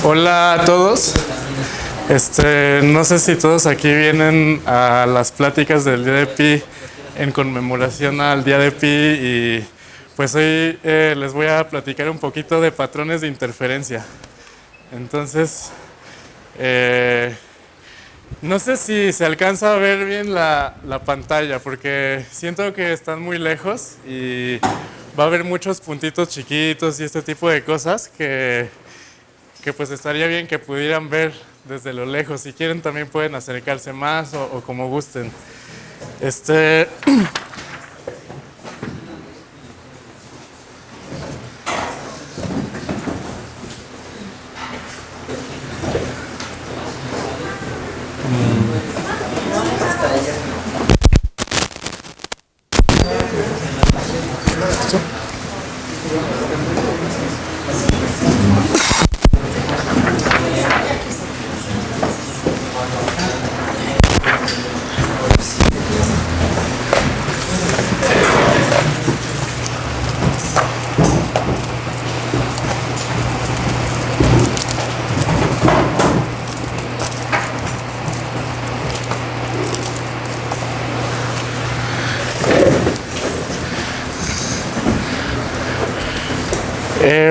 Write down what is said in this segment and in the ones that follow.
Hola a todos. No sé si todos aquí vienen a las pláticas del Día de Pi en conmemoración al Día de Pi y pues hoy les voy a platicar un poquito de patrones de interferencia. Entonces, no sé si se alcanza a ver bien la pantalla porque siento que están muy lejos y va a haber muchos puntitos chiquitos y este tipo de cosas que pues estaría bien que pudieran ver desde lo lejos. Si quieren también pueden acercarse más o como gusten. Este,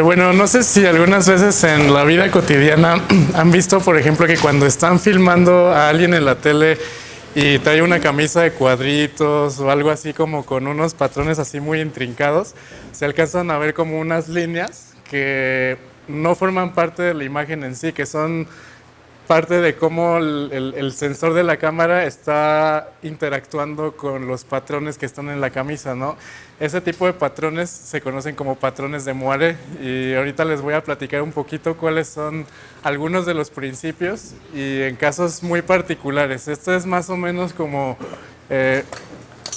bueno, no sé si algunas veces en la vida cotidiana han visto, por ejemplo, que cuando están filmando a alguien en la tele y trae una camisa de cuadritos o algo así como con unos patrones así muy intrincados, se alcanzan a ver como unas líneas que no forman parte de la imagen en sí, que son parte de cómo el sensor de la cámara está interactuando con los patrones que están en la camisa, ¿no? Ese tipo de patrones se conocen como patrones de Moire y ahorita les voy a platicar un poquito cuáles son algunos de los principios y en casos muy particulares. Esto es más o menos como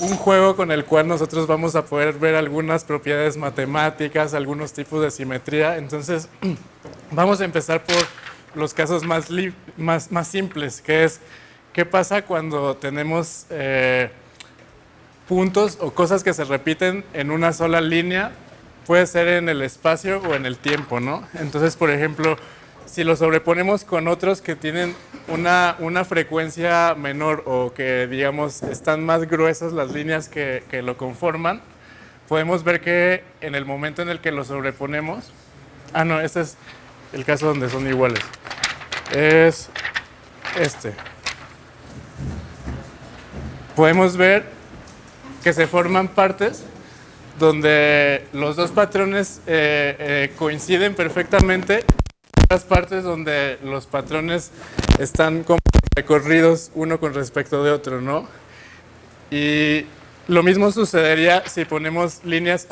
un juego con el cual nosotros vamos a poder ver algunas propiedades matemáticas, algunos tipos de simetría. Entonces, vamos a empezar por los casos más simples, que es qué pasa cuando tenemos puntos o cosas que se repiten en una sola línea, puede ser en el espacio o en el tiempo, ¿no? Entonces, por ejemplo, si lo sobreponemos con otros que tienen una frecuencia menor o que, digamos, están más gruesas las líneas que lo conforman, podemos ver que en el momento en el que lo sobreponemos, no, este es el caso donde son iguales, es este. Podemos ver que se forman partes donde los dos patrones coinciden perfectamente, otras partes donde los patrones están como recorridos uno con respecto de otro, ¿no? Y lo mismo sucedería si ponemos líneas,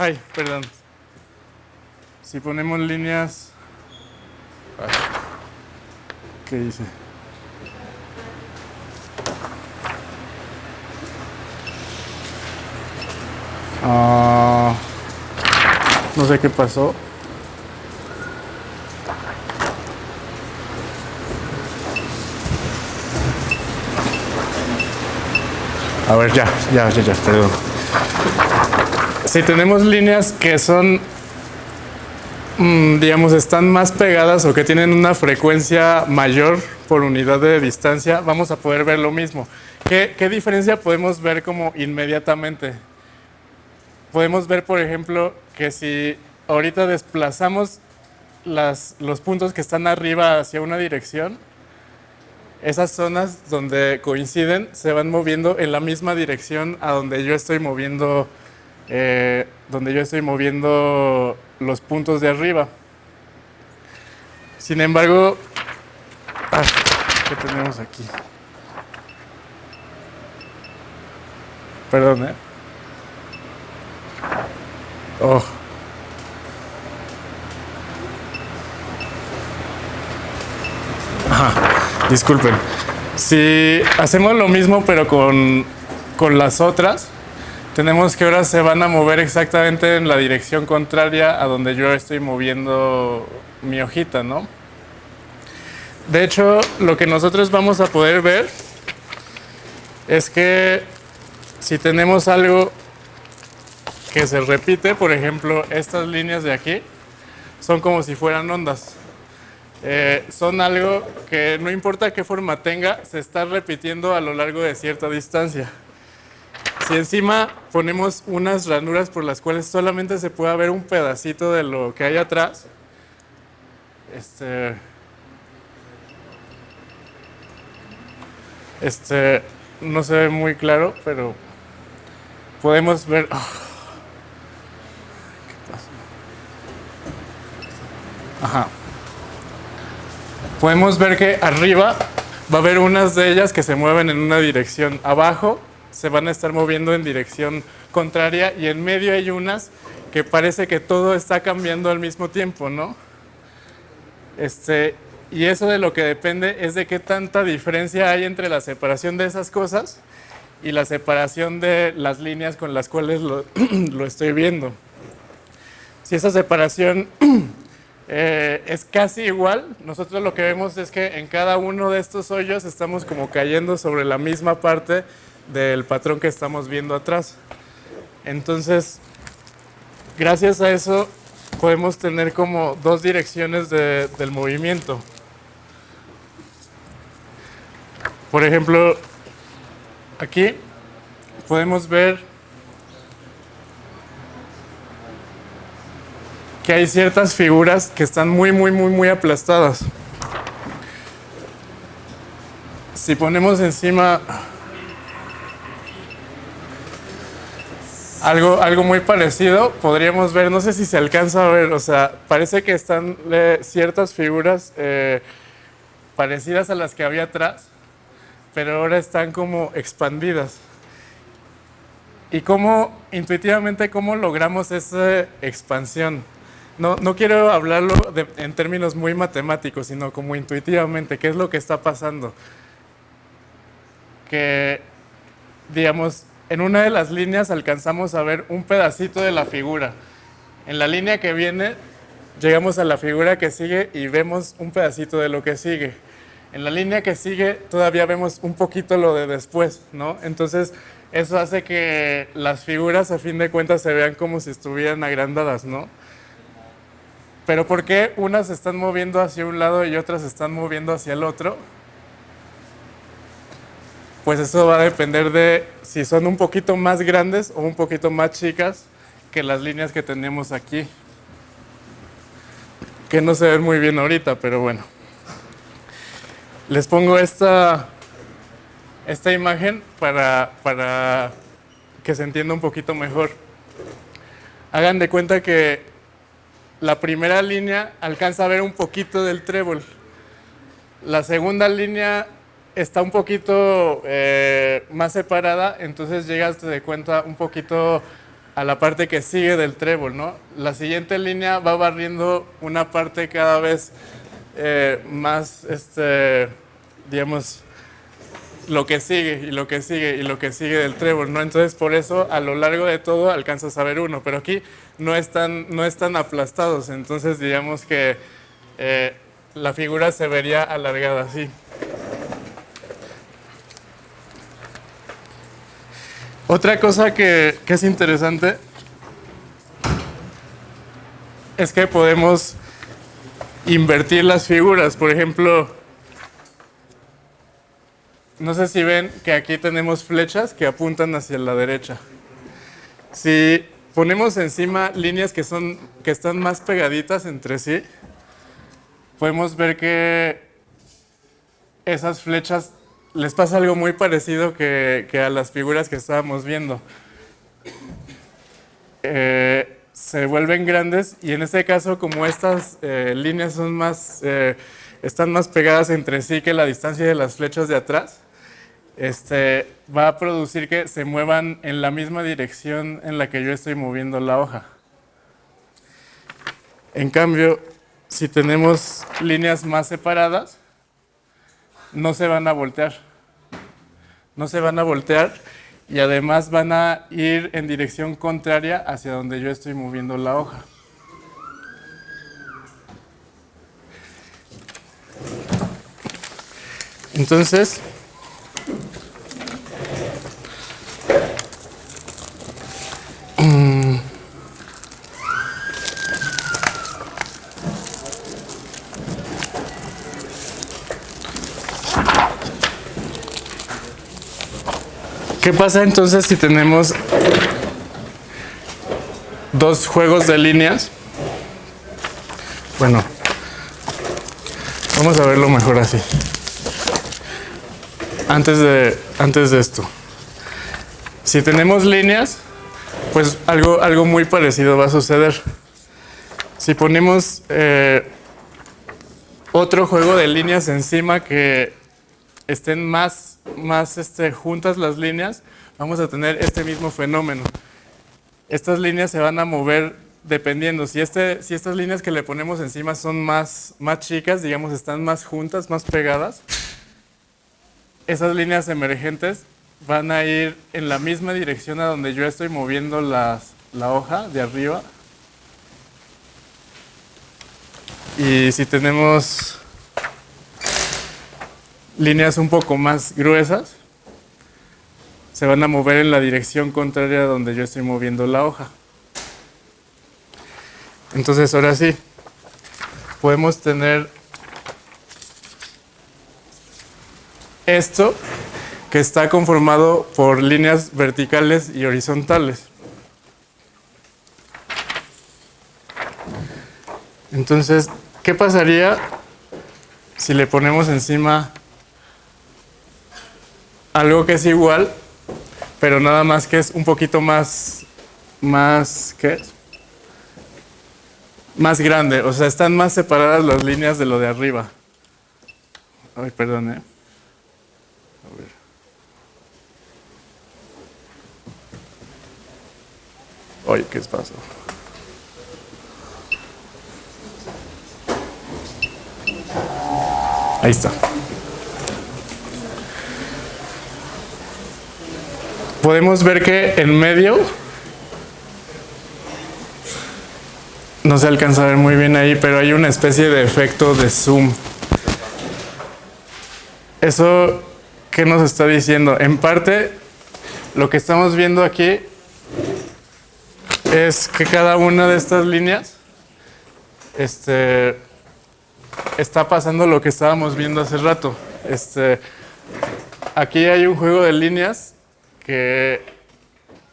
si ponemos líneas, ¿qué hice? No sé qué pasó. A ver, ya, perdón. Si tenemos líneas que son, digamos, están más pegadas o que tienen una frecuencia mayor por unidad de distancia, vamos a poder ver lo mismo. ¿Qué diferencia podemos ver como inmediatamente? Podemos ver, por ejemplo, que si ahorita desplazamos los puntos que están arriba hacia una dirección, esas zonas donde coinciden se van moviendo en la misma dirección a donde yo estoy moviendo, los puntos de arriba. Sin embargo, ¿qué tenemos aquí? Perdón, Oh. Disculpen. Si hacemos lo mismo pero con las otras, tenemos que ahora se van a mover exactamente en la dirección contraria a donde yo estoy moviendo mi hojita, ¿no? De hecho, lo que nosotros vamos a poder ver es que si tenemos algo que se repite, por ejemplo, estas líneas de aquí son como si fueran ondas. son algo que no importa qué forma tenga, se está repitiendo a lo largo de cierta distancia. Si encima ponemos unas ranuras por las cuales solamente se puede ver un pedacito de lo que hay atrás, no se ve muy claro, pero podemos ver. Ajá. Podemos ver que arriba va a haber unas de ellas que se mueven en una dirección. Abajo se van a estar moviendo en dirección contraria y en medio hay unas que parece que todo está cambiando al mismo tiempo, ¿no? Y eso de lo que depende es de qué tanta diferencia hay entre la separación de esas cosas y la separación de las líneas con las cuales lo estoy viendo. Si esa separación es casi igual, nosotros lo que vemos es que en cada uno de estos hoyos estamos como cayendo sobre la misma parte del patrón que estamos viendo atrás. Entonces, gracias a eso podemos tener como dos direcciones del movimiento. Por ejemplo, aquí podemos ver que hay ciertas figuras que están muy aplastadas. Si ponemos encima algo muy parecido, podríamos ver, no sé si se alcanza a ver, o sea, parece que están ciertas figuras parecidas a las que había atrás, pero ahora están como expandidas. Y intuitivamente, ¿cómo logramos esa expansión? No quiero hablarlo en términos muy matemáticos, sino como intuitivamente, ¿qué es lo que está pasando? Que, digamos, en una de las líneas alcanzamos a ver un pedacito de la figura. En la línea que viene, llegamos a la figura que sigue y vemos un pedacito de lo que sigue. En la línea que sigue, todavía vemos un poquito lo de después, ¿no? Entonces, eso hace que las figuras, a fin de cuentas, se vean como si estuvieran agrandadas, ¿no? Pero ¿por qué unas se están moviendo hacia un lado y otras se están moviendo hacia el otro? Pues eso va a depender de si son un poquito más grandes o un poquito más chicas que las líneas que tenemos aquí. Que no se ven muy bien ahorita, pero bueno. Les pongo esta imagen para que se entienda un poquito mejor. Hagan de cuenta que la primera línea alcanza a ver un poquito del trébol. La segunda línea está un poquito más separada, entonces llegas de cuenta un poquito a la parte que sigue del trébol, ¿no? La siguiente línea va barriendo una parte cada vez más, digamos, lo que sigue y lo que sigue y lo que sigue del trébol, ¿no? Entonces por eso a lo largo de todo alcanzas a ver uno, pero aquí no están aplastados, entonces digamos que la figura se vería alargada así. Otra cosa que es interesante es que podemos invertir las figuras. Por ejemplo, no sé si ven que aquí tenemos flechas que apuntan hacia la derecha. Si ponemos encima líneas que están más pegaditas entre sí, podemos ver que esas flechas les pasa algo muy parecido que a las figuras que estábamos viendo. Se vuelven grandes y en este caso, como estas líneas están más pegadas entre sí que la distancia de las flechas de atrás, va a producir que se muevan en la misma dirección en la que yo estoy moviendo la hoja. En cambio, si tenemos líneas más separadas, no se van a voltear. No se van a voltear y además van a ir en dirección contraria hacia donde yo estoy moviendo la hoja. Entonces, ¿Qué pasa entonces si tenemos dos juegos de líneas? Bueno, vamos a verlo mejor así. Antes de esto. Si tenemos líneas, pues algo muy parecido va a suceder. Si ponemos otro juego de líneas encima que estén más juntas las líneas, vamos a tener este mismo fenómeno. Estas líneas se van a mover dependiendo. Si estas líneas que le ponemos encima son más chicas, digamos, están más juntas, más pegadas, esas líneas emergentes van a ir en la misma dirección a donde yo estoy moviendo la hoja de arriba. Y si tenemos líneas un poco más gruesas, se van a mover en la dirección contraria a donde yo estoy moviendo la hoja. Entonces, ahora sí, podemos tener esto que está conformado por líneas verticales y horizontales. Entonces, ¿qué pasaría si le ponemos encima algo que es igual, pero nada más que es un poquito más ¿qué es? Más grande? O sea, están más separadas las líneas de lo de arriba. Ay, perdón, A ver. Ay, ¿qué pasó? Ahí está. Podemos ver que en medio, no se alcanza a ver muy bien ahí, pero hay una especie de efecto de zoom. ¿Eso qué nos está diciendo? En parte, lo que estamos viendo aquí es que cada una de estas líneas está pasando lo que estábamos viendo hace rato. Aquí hay un juego de líneas que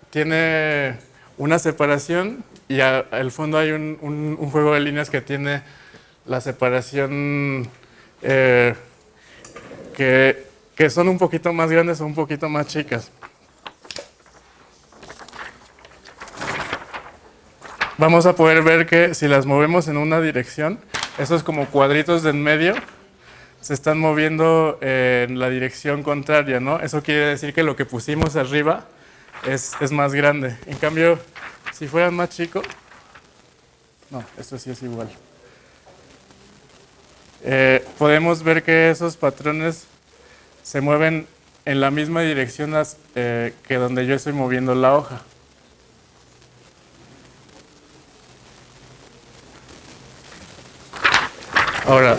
tiene una separación y al fondo hay un juego de líneas que tiene la separación que son un poquito más grandes o un poquito más chicas. Vamos a poder ver que si las movemos en una dirección, esos como cuadritos de en medio se están moviendo en la dirección contraria, ¿no? Eso quiere decir que lo que pusimos arriba es más grande. En cambio, si fueran más chicos, no, esto sí es igual. Podemos ver que esos patrones se mueven en la misma dirección que donde yo estoy moviendo la hoja. Ahora,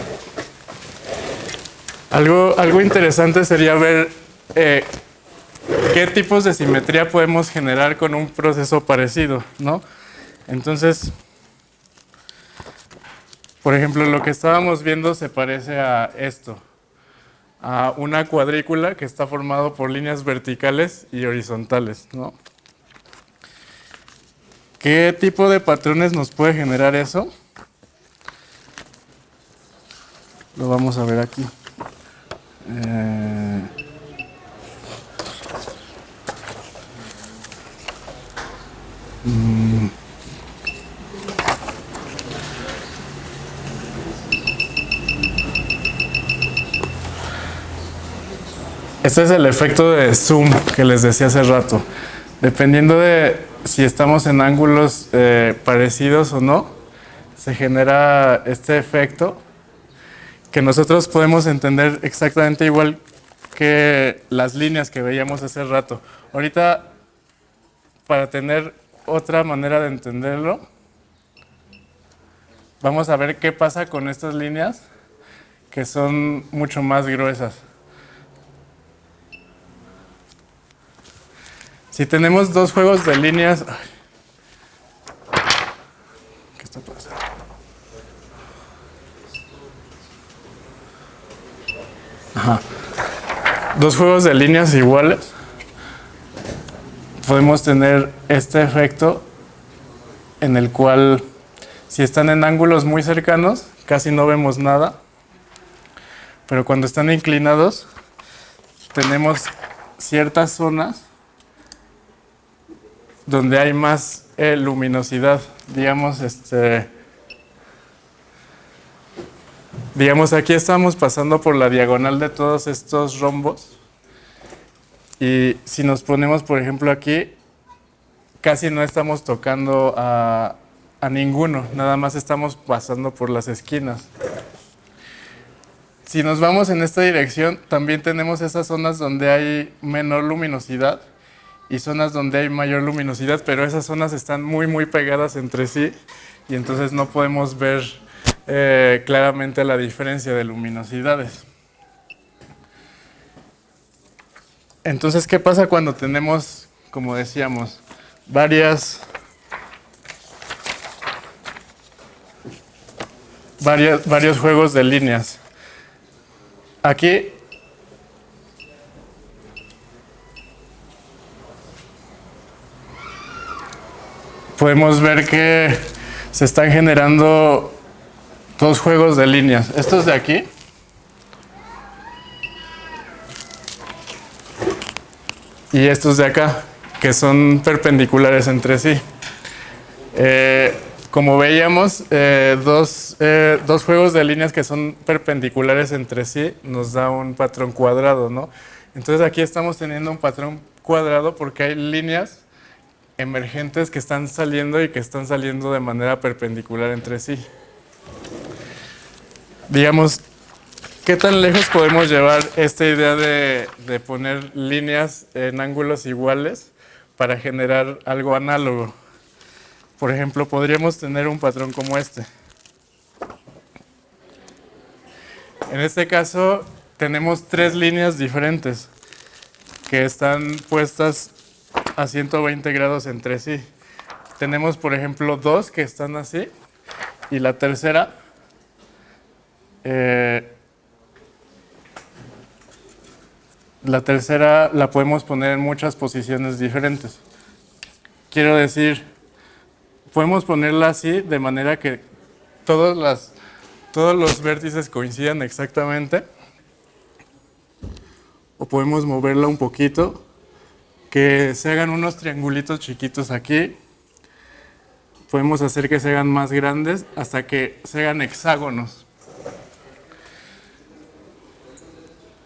algo interesante sería ver qué tipos de simetría podemos generar con un proceso parecido, ¿no? Entonces, por ejemplo, lo que estábamos viendo se parece a esto, a una cuadrícula que está formado por líneas verticales y horizontales, ¿no? ¿Qué tipo de patrones nos puede generar eso? Lo vamos a ver aquí. Este es el efecto de zoom que les decía hace rato. Dependiendo de si estamos en ángulos parecidos o no, se genera este efecto que nosotros podemos entender exactamente igual que las líneas que veíamos hace rato. Ahorita, para tener otra manera de entenderlo, vamos a ver qué pasa con estas líneas que son mucho más gruesas. Si tenemos dos juegos de líneas... ¿Qué está pasando? Ajá. Dos juegos de líneas iguales. podemos tener este efecto en el cual si están en ángulos muy cercanos casi no vemos nada, pero cuando están inclinados tenemos ciertas zonas donde hay más luminosidad. Digamos, aquí estamos pasando por la diagonal de todos estos rombos y si nos ponemos, por ejemplo, aquí, casi no estamos tocando a ninguno, nada más estamos pasando por las esquinas. Si nos vamos en esta dirección, también tenemos esas zonas donde hay menor luminosidad y zonas donde hay mayor luminosidad, pero esas zonas están muy pegadas entre sí y entonces no podemos ver claramente la diferencia de luminosidades. Entonces, ¿qué pasa cuando tenemos, como decíamos, varios juegos de líneas? Aquí podemos ver que se están generando dos juegos de líneas. Estos de aquí y estos de acá, que son perpendiculares entre sí. Como veíamos, dos juegos de líneas que son perpendiculares entre sí nos da un patrón cuadrado, ¿no? Entonces aquí estamos teniendo un patrón cuadrado porque hay líneas emergentes que están saliendo y que están saliendo de manera perpendicular entre sí. Digamos, ¿qué tan lejos podemos llevar esta idea de poner líneas en ángulos iguales para generar algo análogo? Por ejemplo, podríamos tener un patrón como este. En este caso, tenemos tres líneas diferentes que están puestas a 120 grados entre sí. Tenemos, por ejemplo, dos que están así y la tercera la podemos poner en muchas posiciones diferentes. Quiero decir, podemos ponerla así de manera que todos los vértices coincidan exactamente. O podemos moverla un poquito, que se hagan unos triangulitos chiquitos aquí. Podemos hacer que se hagan más grandes hasta que se hagan hexágonos.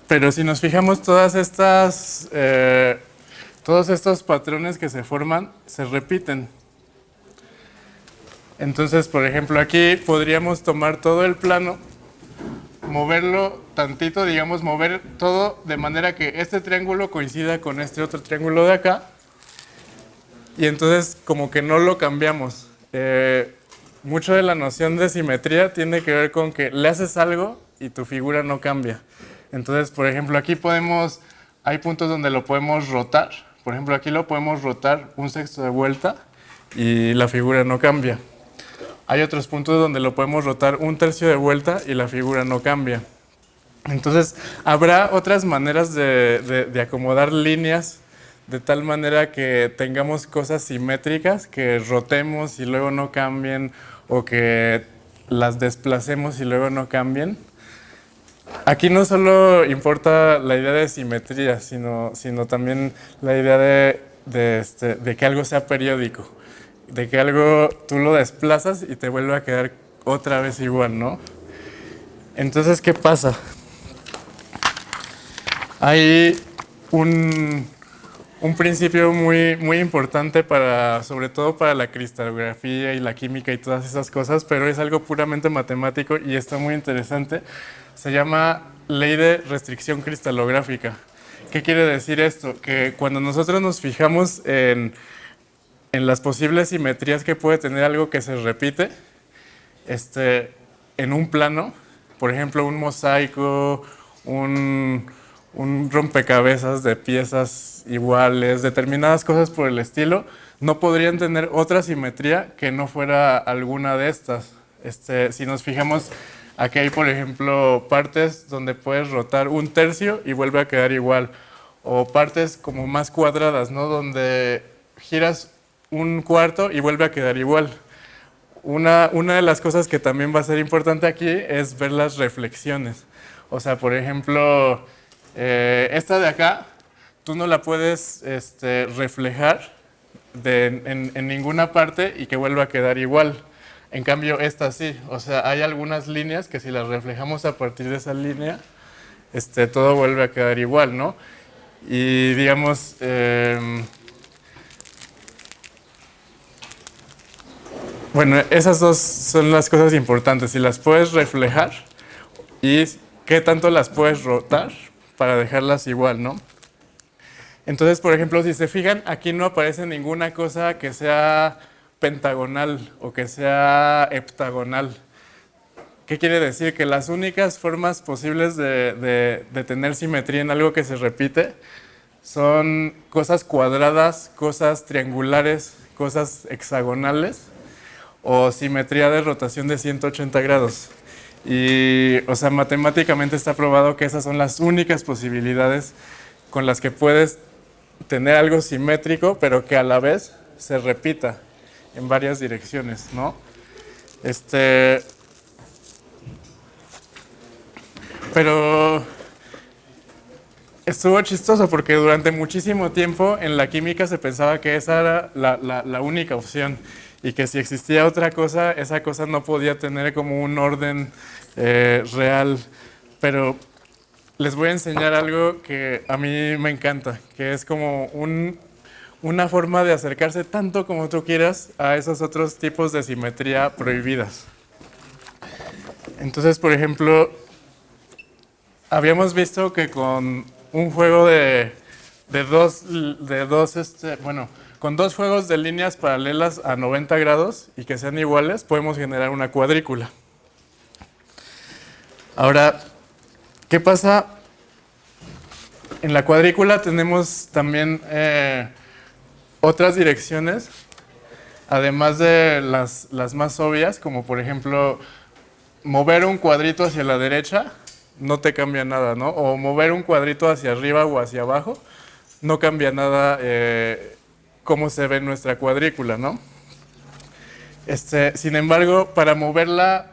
Pero si nos fijamos, todos estos patrones que se forman se repiten. Entonces, por ejemplo, aquí podríamos tomar todo el plano, moverlo tantito, digamos, mover todo de manera que este triángulo coincida con este otro triángulo de acá. Y entonces como que no lo cambiamos. Mucho de la noción de simetría tiene que ver con que le haces algo y tu figura no cambia. Entonces, por ejemplo, aquí hay puntos donde lo podemos rotar. Por ejemplo, aquí lo podemos rotar un sexto de vuelta y la figura no cambia. Hay otros puntos donde lo podemos rotar un tercio de vuelta y la figura no cambia. Entonces, habrá otras maneras de acomodar líneas de tal manera que tengamos cosas simétricas, que rotemos y luego no cambien, o que las desplacemos y luego no cambien. Aquí no solo importa la idea de simetría, sino también la idea de que algo sea periódico, de que algo tú lo desplazas y te vuelve a quedar otra vez igual, ¿no? Entonces, ¿qué pasa? Hay un principio muy importante sobre todo para la cristalografía y la química y todas esas cosas, pero es algo puramente matemático y está muy interesante. Se llama ley de restricción cristalográfica. ¿Qué quiere decir esto? Que cuando nosotros nos fijamos en las posibles simetrías que puede tener algo que se repite en un plano, por ejemplo, un mosaico, un rompecabezas de piezas iguales, determinadas cosas por el estilo, no podrían tener otra simetría que no fuera alguna de estas. Si nos fijamos, aquí hay, por ejemplo, partes donde puedes rotar un tercio y vuelve a quedar igual. o partes como más cuadradas, ¿no? Donde giras un cuarto y vuelve a quedar igual. Una de las cosas que también va a ser importante aquí es ver las reflexiones. O sea, por ejemplo, esta de acá, tú no la puedes reflejar en ninguna parte y que vuelva a quedar igual. En cambio, esta sí. O sea, hay algunas líneas que si las reflejamos a partir de esa línea, todo vuelve a quedar igual, ¿no? Y digamos, bueno, esas dos son las cosas importantes. Si las puedes reflejar y qué tanto las puedes rotar para dejarlas igual, ¿no? Entonces, por ejemplo, si se fijan, aquí no aparece ninguna cosa que sea pentagonal o que sea heptagonal. ¿Qué quiere decir? Que las únicas formas posibles de tener simetría en algo que se repite son cosas cuadradas, cosas triangulares, cosas hexagonales o simetría de rotación de 180 grados. Y, o sea, matemáticamente está probado que esas son las únicas posibilidades con las que puedes tener algo simétrico, pero que a la vez se repita en varias direcciones, ¿no? Pero estuvo chistoso porque durante muchísimo tiempo en la química se pensaba que esa era la única opción y que si existía otra cosa, esa cosa no podía tener como un orden real. Pero les voy a enseñar algo que a mí me encanta, que es como una forma de acercarse tanto como tú quieras a esos otros tipos de simetría prohibidas. Entonces, por ejemplo, habíamos visto que con un juego bueno, con dos juegos de líneas paralelas a 90 grados y que sean iguales, podemos generar una cuadrícula. Ahora, ¿qué pasa? En la cuadrícula tenemos también otras direcciones, además de las más obvias, como por ejemplo, mover un cuadrito hacia la derecha no te cambia nada, ¿no? O mover un cuadrito hacia arriba o hacia abajo no cambia nada cómo se ve nuestra cuadrícula, ¿no? Sin embargo, para moverla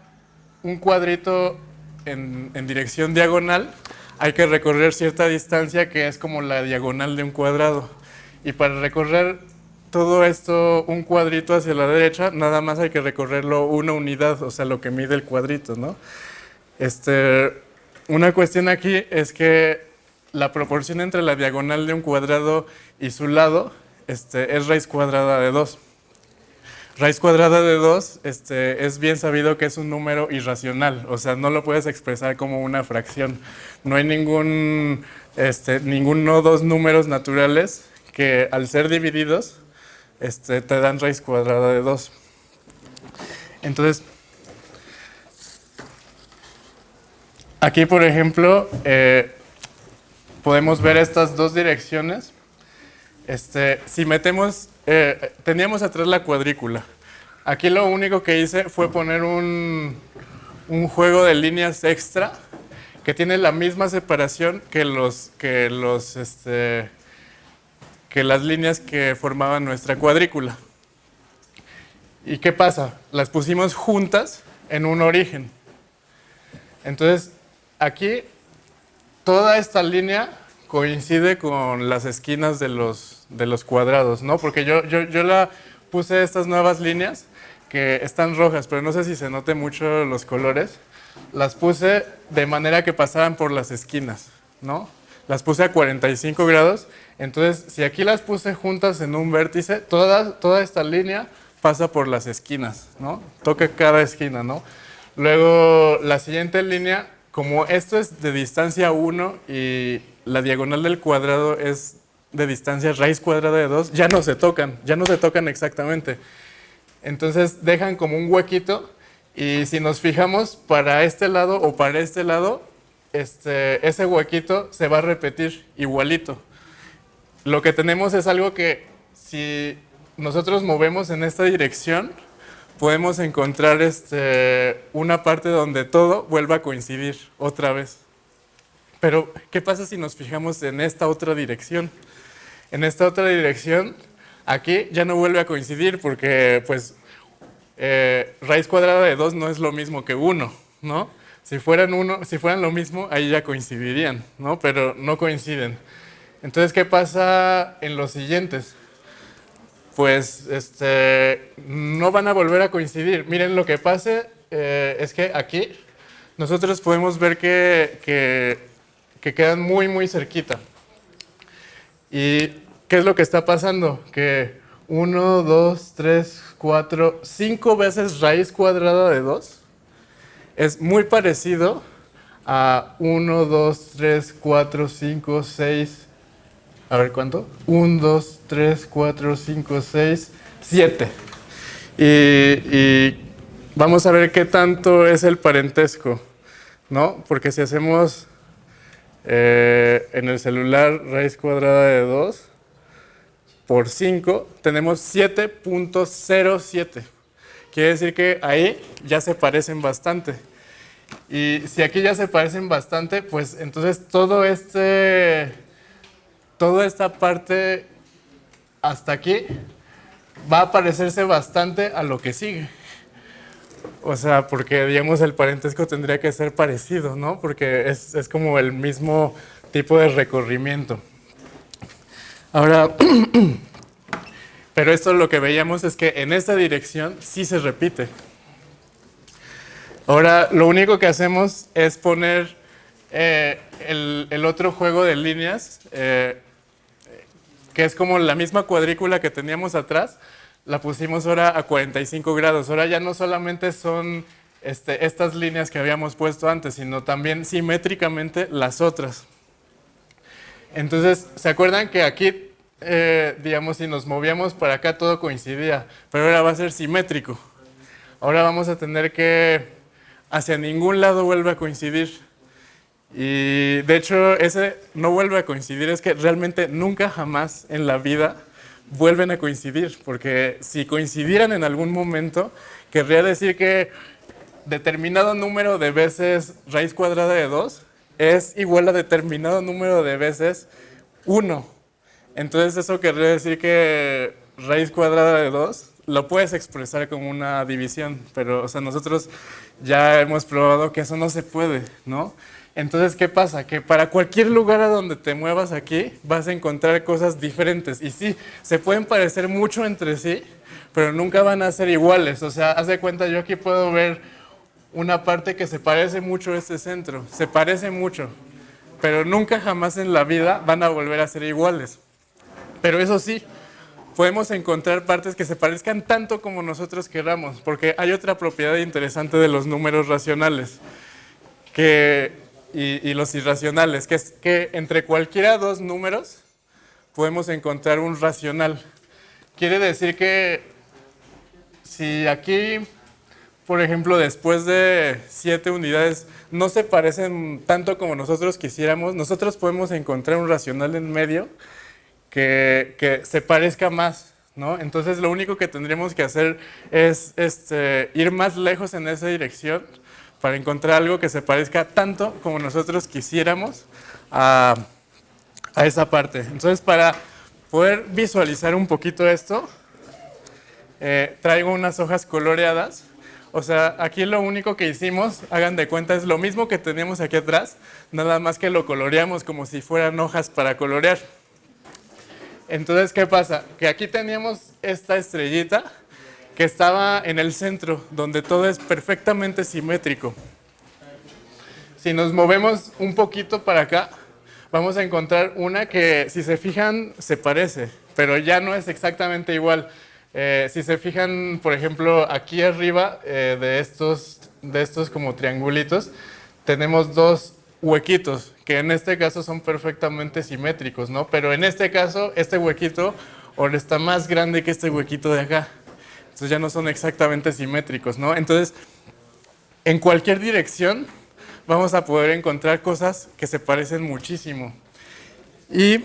un cuadrito en dirección diagonal, hay que recorrer cierta distancia que es como la diagonal de un cuadrado. Y para recorrer todo esto, un cuadrito hacia la derecha, nada más hay que recorrerlo una unidad, o sea, lo que mide el cuadrito, ¿no? Una cuestión aquí es que la proporción entre la diagonal de un cuadrado y su lado es raíz cuadrada de 2. Raíz cuadrada de 2 es bien sabido que es un número irracional, o sea, no lo puedes expresar como una fracción. No hay ninguno dos números naturales que al ser divididos te dan raíz cuadrada de 2. Entonces, aquí por ejemplo, podemos ver estas dos direcciones. Si metemos, teníamos atrás la cuadrícula. Aquí lo único que hice fue poner un juego de líneas extra que tiene la misma separación que las líneas que formaban nuestra cuadrícula. ¿Y qué pasa? Las pusimos juntas en un origen. Entonces, aquí toda esta línea coincide con las esquinas de los cuadrados, ¿no? Porque yo la puse estas nuevas líneas que están rojas, pero no sé si se note mucho los colores. Las puse de manera que pasaran por las esquinas, ¿no? Las puse a 45 grados. Entonces, si aquí las puse juntas en un vértice, toda esta línea pasa por las esquinas, ¿no? Toca cada esquina, ¿no? Luego, la siguiente línea, como esto es de distancia 1 y la diagonal del cuadrado es de distancia raíz cuadrada de 2, ya no se tocan exactamente. Entonces dejan como un huequito y si nos fijamos para este lado o para este lado, ese huequito se va a repetir igualito. Lo que tenemos es algo que si nosotros movemos en esta dirección, podemos encontrar una parte donde todo vuelva a coincidir otra vez. Pero, ¿qué pasa si nos fijamos en esta otra dirección? En esta otra dirección, aquí ya no vuelve a coincidir porque, pues, raíz cuadrada de 2 no es lo mismo que 1, ¿no? Si fueran lo mismo, ahí ya coincidirían, ¿no? Pero no coinciden. Entonces, ¿qué pasa en los siguientes? Pues no van a volver a coincidir. Miren, lo que pasa es que aquí nosotros podemos ver que quedan muy, muy cerquita. ¿Y qué es lo que está pasando? Que 1, 2, 3, 4, 5 veces raíz cuadrada de 2 es muy parecido a 1, 2, 3, 4, 5, 6. A ver, ¿cuánto? 1, 2, 3, 4, 5, 6, 7. Y vamos a ver qué tanto es el parentesco, ¿no? Porque si hacemos en el celular raíz cuadrada de 2 por 5, tenemos 7.07. Quiere decir que ahí ya se parecen bastante. Y si aquí ya se parecen bastante, pues entonces toda esta parte hasta aquí va a parecerse bastante a lo que sigue. O sea, porque digamos el parentesco tendría que ser parecido, ¿no? Porque es como el mismo tipo de recorrimiento. Ahora, pero esto lo que veíamos es que en esta dirección sí se repite. Ahora, lo único que hacemos es poner el otro juego de líneas, que es como la misma cuadrícula que teníamos atrás, la pusimos ahora a 45 grados. Ahora ya no solamente son estas líneas que habíamos puesto antes, sino también simétricamente las otras. Entonces, ¿se acuerdan que aquí, digamos, si nos movíamos para acá todo coincidía? Pero ahora va a ser simétrico. Ahora vamos a tener que hacia ningún lado vuelve a coincidir. Y de hecho, ese no vuelve a coincidir, es que realmente nunca jamás en la vida vuelven a coincidir, porque si coincidieran en algún momento, querría decir que determinado número de veces raíz cuadrada de 2 es igual a determinado número de veces 1. Entonces eso querría decir que raíz cuadrada de 2 lo puedes expresar como una división, pero o sea, nosotros ya hemos probado que eso no se puede, ¿no? Entonces, ¿qué pasa? Que para cualquier lugar a donde te muevas aquí vas a encontrar cosas diferentes. Y sí, se pueden parecer mucho entre sí, pero nunca van a ser iguales. O sea, haz de cuenta, yo aquí puedo ver una parte que se parece mucho a este centro. Se parece mucho, pero nunca jamás en la vida van a volver a ser iguales. Pero eso sí, podemos encontrar partes que se parezcan tanto como nosotros queramos, porque hay otra propiedad interesante de los números racionales y los irracionales, que es que entre cualquiera de dos números podemos encontrar un racional. Quiere decir que si aquí, por ejemplo, después de 7 unidades no se parecen tanto como nosotros quisiéramos, nosotros podemos encontrar un racional en medio que se parezca más, ¿no? Entonces lo único que tendríamos que hacer es ir más lejos en esa dirección para encontrar algo que se parezca tanto como nosotros quisiéramos a esa parte. Entonces, para poder visualizar un poquito esto, traigo unas hojas coloreadas. O sea, aquí lo único que hicimos, hagan de cuenta, es lo mismo que tenemos aquí atrás, nada más que lo coloreamos como si fueran hojas para colorear. Entonces, ¿qué pasa? Que aquí teníamos esta estrellita que estaba en el centro, donde todo es perfectamente simétrico. Si nos movemos un poquito para acá, vamos a encontrar una que, si se fijan, se parece, pero ya no es exactamente igual. Si se fijan, por ejemplo, aquí arriba de estos como triangulitos, tenemos dos huequitos, que en este caso son perfectamente simétricos, ¿no? Pero en este caso, este huequito ahora está más grande que este huequito de acá. Entonces ya no son exactamente simétricos, ¿no? Entonces, en cualquier dirección vamos a poder encontrar cosas que se parecen muchísimo. Y...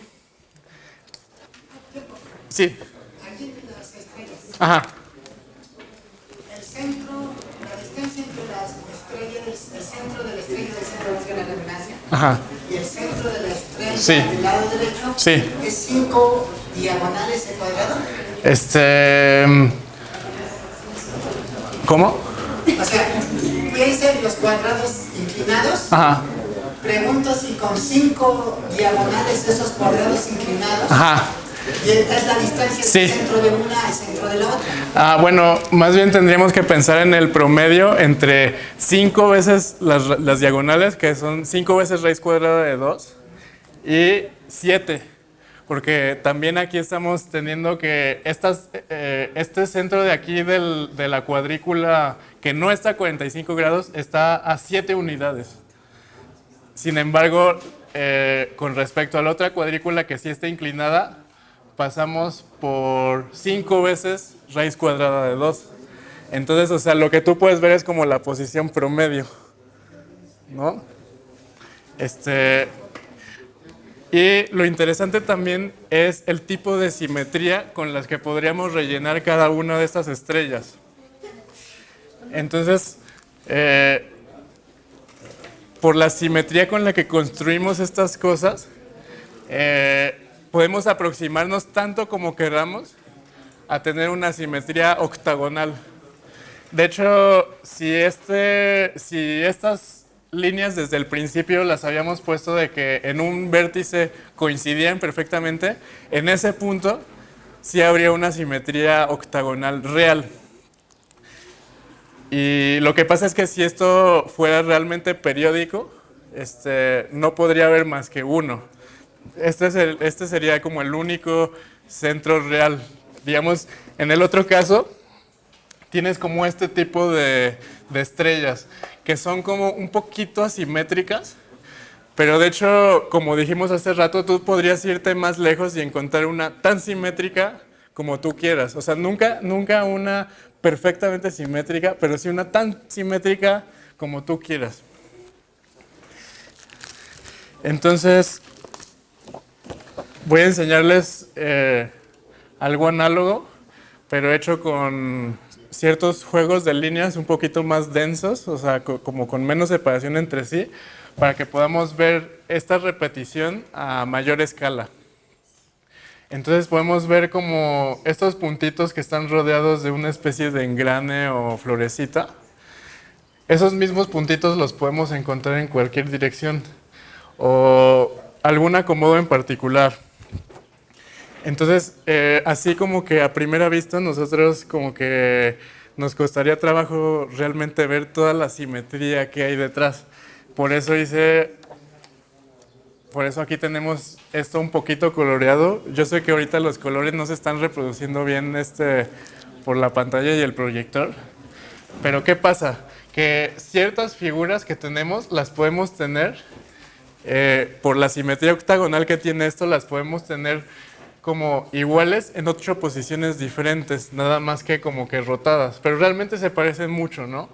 sí. Aquí las estrellas. Ajá. El centro, la distancia entre las estrellas el centro de la estrella del centro de la redundancia. Ajá. Y el centro de la estrella Sí. del lado derecho Sí. es 5 diagonales al cuadrado. ¿Cómo? O sea, piensen los cuadrados inclinados. Ajá. Pregunto si con 5 diagonales esos cuadrados inclinados. Ajá. Y es la distancia Sí. del centro de una al centro de la otra. Bueno, más bien tendríamos que pensar en el promedio entre 5 veces las diagonales, que son 5 veces raíz cuadrada de 2, y 7. Porque también aquí estamos teniendo que este centro de aquí de la cuadrícula, que no está a 45 grados, está a 7 unidades. Sin embargo, con respecto a la otra cuadrícula que sí está inclinada, pasamos por 5 veces raíz cuadrada de 2. Entonces, o sea, lo que tú puedes ver es como la posición promedio, ¿no? Y lo interesante también es el tipo de simetría con las que podríamos rellenar cada una de estas estrellas. Entonces, por la simetría con la que construimos estas cosas, podemos aproximarnos tanto como queramos a tener una simetría octagonal. De hecho, si estas líneas desde el principio las habíamos puesto de que en un vértice coincidían perfectamente, en ese punto sí habría una simetría octagonal real. Y lo que pasa es que si esto fuera realmente periódico, no podría haber más que uno. Este sería como el único centro real. Digamos, en el otro caso, tienes como este tipo de estrellas que son como un poquito asimétricas, pero de hecho, como dijimos hace rato, tú podrías irte más lejos y encontrar una tan simétrica como tú quieras. O sea, nunca una perfectamente simétrica, pero sí una tan simétrica como tú quieras. Entonces, voy a enseñarles algo análogo, pero hecho con ciertos juegos de líneas un poquito más densos, o sea, como con menos separación entre sí, para que podamos ver esta repetición a mayor escala. Entonces podemos ver como estos puntitos que están rodeados de una especie de engrane o florecita. Esos mismos puntitos los podemos encontrar en cualquier dirección o algún acomodo en particular. Entonces, así como que a primera vista nosotros como que nos costaría trabajo realmente ver toda la simetría que hay detrás. Por eso aquí tenemos esto un poquito coloreado. Yo sé que ahorita los colores no se están reproduciendo bien por la pantalla y el proyector. Pero ¿qué pasa? Que ciertas figuras que tenemos las podemos tener, por la simetría octagonal que tiene esto, las podemos tener como iguales en 8 posiciones diferentes, nada más que como que rotadas, pero realmente se parecen mucho, ¿no?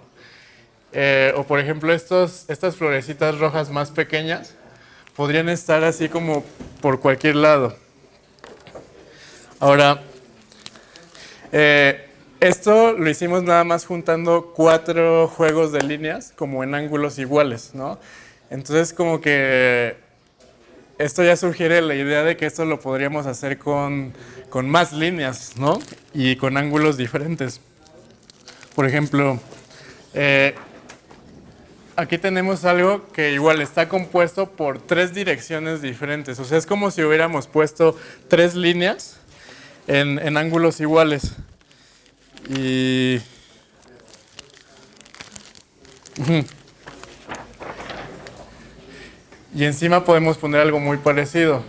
O por ejemplo estas florecitas rojas más pequeñas podrían estar así como por cualquier lado. Ahora, esto lo hicimos nada más juntando 4 juegos de líneas como en ángulos iguales, ¿no? Entonces como que esto ya sugiere la idea de que esto lo podríamos hacer con más líneas, ¿no? Y con ángulos diferentes. Por ejemplo, aquí tenemos algo que igual está compuesto por 3 direcciones diferentes. O sea, es como si hubiéramos puesto 3 líneas en ángulos iguales. Y encima podemos poner algo muy parecido.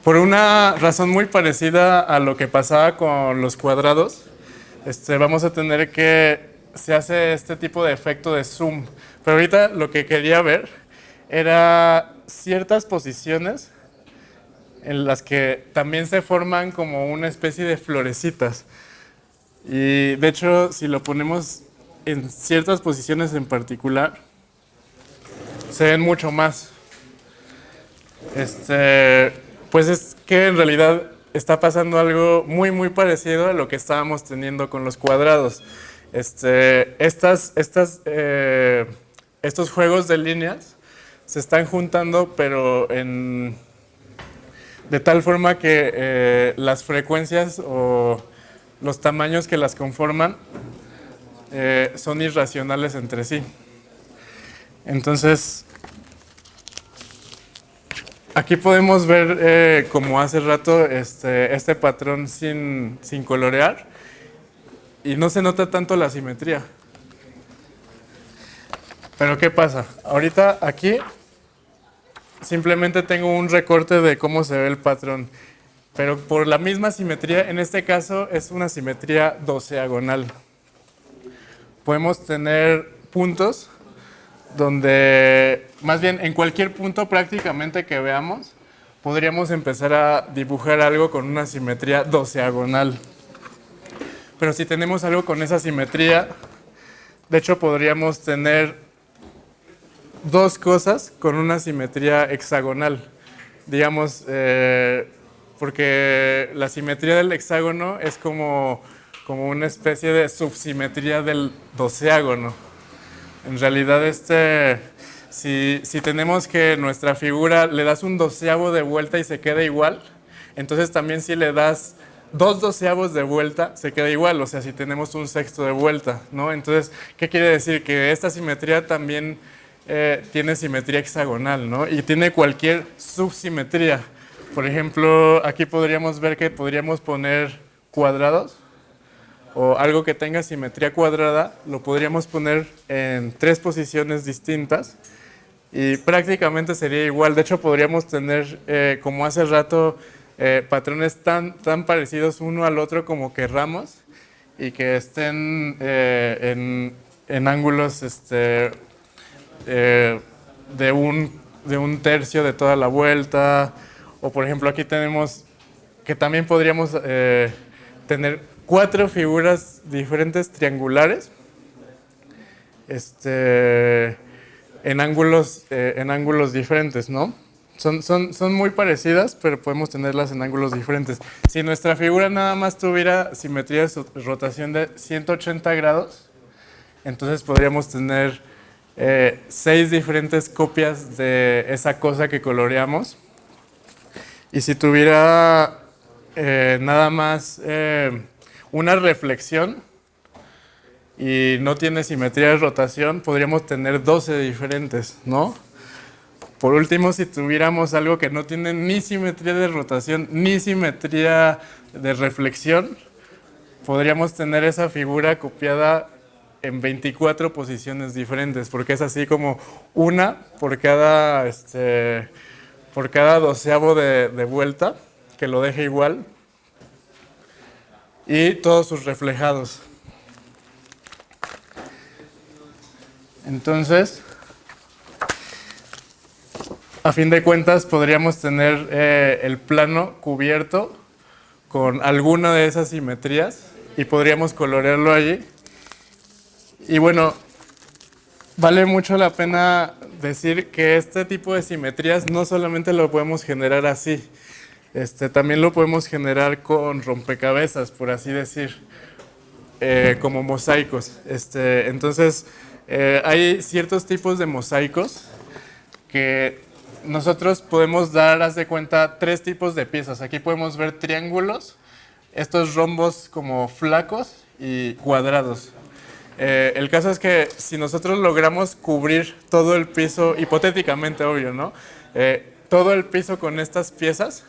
Por una razón muy parecida a lo que pasaba con los cuadrados, vamos a tener que se hace este tipo de efecto de zoom. Pero ahorita lo que quería ver era ciertas posiciones en las que también se forman como una especie de florecitas. Y de hecho, si lo ponemos en ciertas posiciones en particular, se ven mucho más. Pues es que en realidad está pasando algo muy muy parecido a lo que estábamos teniendo con los cuadrados. Estos juegos de líneas se están juntando, pero de tal forma que las frecuencias o los tamaños que las conforman son irracionales entre sí. Entonces, aquí podemos ver, como hace rato, este patrón sin colorear, y no se nota tanto la simetría. Pero ¿qué pasa? Ahorita aquí simplemente tengo un recorte de cómo se ve el patrón, pero por la misma simetría, en este caso es una simetría doceagonal. Podemos tener puntos donde, más bien en cualquier punto prácticamente que veamos, podríamos empezar a dibujar algo con una simetría doceagonal. Pero si tenemos algo con esa simetría, de hecho podríamos tener dos cosas con una simetría hexagonal, digamos, porque la simetría del hexágono es como una especie de subsimetría del doceágono. En realidad, si tenemos que nuestra figura le das un doceavo de vuelta y se queda igual, entonces también si le das 2/12 de vuelta se queda igual, o sea, si tenemos un sexto de vuelta, ¿no? Entonces, ¿qué quiere decir? Que esta simetría también tiene simetría hexagonal, ¿no? Y tiene cualquier subsimetría. Por ejemplo, aquí podríamos ver que podríamos poner cuadrados o algo que tenga simetría cuadrada, lo podríamos poner en 3 posiciones distintas y prácticamente sería igual. De hecho, podríamos tener, como hace rato, patrones tan parecidos uno al otro como querramos y que estén en ángulos de un tercio de toda la vuelta. O por ejemplo aquí tenemos que también podríamos tener 4 figuras diferentes triangulares en ángulos diferentes, ¿no? Son muy parecidas, pero podemos tenerlas en ángulos diferentes. Si nuestra figura nada más tuviera simetría de rotación de 180 grados, entonces podríamos tener 6 diferentes copias de esa cosa que coloreamos. Y si tuviera nada más una reflexión y no tiene simetría de rotación, podríamos tener 12 diferentes, ¿no? Por último, si tuviéramos algo que no tiene ni simetría de rotación ni simetría de reflexión, podríamos tener esa figura copiada en 24 posiciones diferentes, porque es así como una por cada doceavo de vuelta, que lo deje igual, y todos sus reflejados. Entonces, a fin de cuentas, podríamos tener el plano cubierto con alguna de esas simetrías y podríamos colorearlo allí. Y bueno, vale mucho la pena decir que este tipo de simetrías no solamente lo podemos generar así, también lo podemos generar con rompecabezas, por así decir, como mosaicos. Entonces, hay ciertos tipos de mosaicos que nosotros podemos dar, haz de cuenta, 3 tipos de piezas. Aquí podemos ver triángulos, estos rombos como flacos y cuadrados. El caso es que si nosotros logramos cubrir todo el piso, hipotéticamente obvio, ¿no? Todo el piso con estas piezas,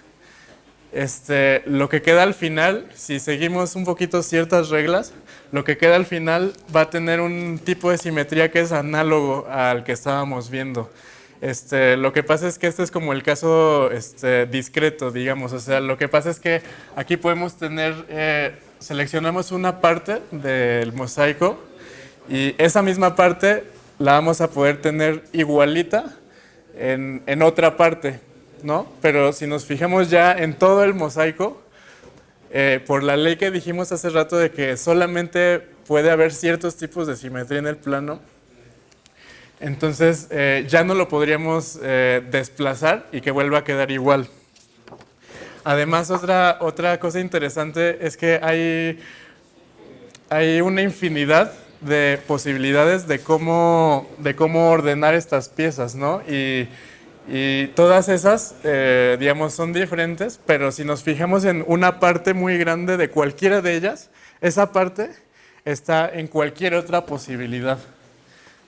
lo que queda al final, si seguimos un poquito ciertas reglas, lo que queda al final va a tener un tipo de simetría que es análogo al que estábamos viendo. Lo que pasa es que este es como el caso discreto, digamos. O sea, lo que pasa es que aquí podemos tener, seleccionamos una parte del mosaico y esa misma parte la vamos a poder tener igualita en otra parte, ¿no? Pero si nos fijamos ya en todo el mosaico, por la ley que dijimos hace rato de que solamente puede haber ciertos tipos de simetría en el plano, entonces ya no lo podríamos desplazar y que vuelva a quedar igual. Además, otra cosa interesante es que hay una infinidad de posibilidades de cómo ordenar estas piezas, ¿no? Y todas esas, digamos, son diferentes, pero si nos fijamos en una parte muy grande de cualquiera de ellas, esa parte está en cualquier otra posibilidad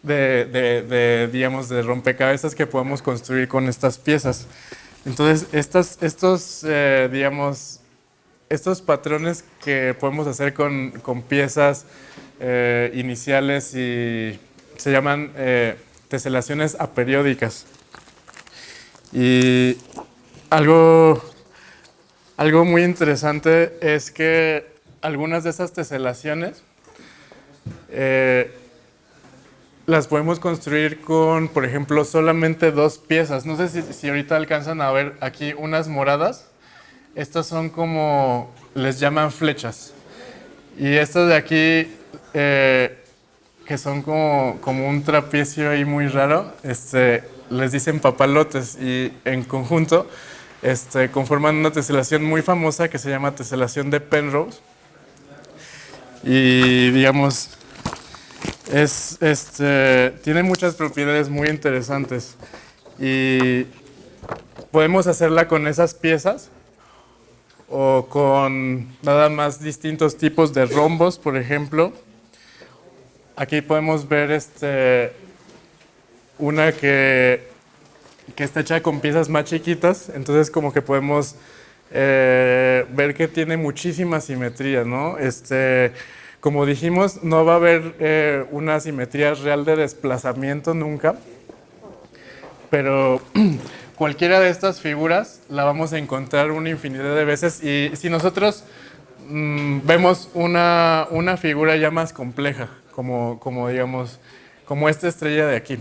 digamos, de rompecabezas que podemos construir con estas piezas. Entonces, digamos, estos patrones que podemos hacer con piezas iniciales y se llaman teselaciones aperiódicas. Y algo muy interesante es que algunas de esas teselaciones las podemos construir con, por ejemplo, solamente 2 piezas. No sé si ahorita alcanzan a ver aquí unas moradas. Estas son como, les llaman flechas. Y estas de aquí, que son como un trapecio ahí muy raro, les dicen papalotes, y en conjunto conforman una teselación muy famosa que se llama teselación de Penrose. Y digamos, tiene muchas propiedades muy interesantes. Y podemos hacerla con esas piezas o con nada más distintos tipos de rombos, por ejemplo. Aquí podemos ver una que está hecha con piezas más chiquitas, entonces como que podemos ver que tiene muchísima simetría, ¿no? Como dijimos, no va a haber una simetría real de desplazamiento nunca, pero cualquiera de estas figuras la vamos a encontrar una infinidad de veces, y si nosotros vemos una figura ya más compleja, como digamos, como esta estrella de aquí,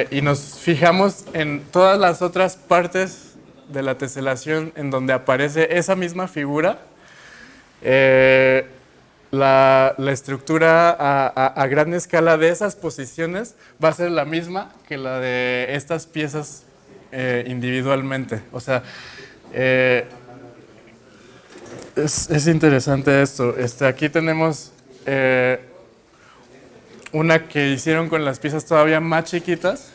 y nos fijamos en todas las otras partes de la teselación en donde aparece esa misma figura, la estructura a gran escala de esas posiciones va a ser la misma que la de estas piezas individualmente. O sea, es interesante esto. Aquí tenemos una que hicieron con las piezas todavía más chiquitas,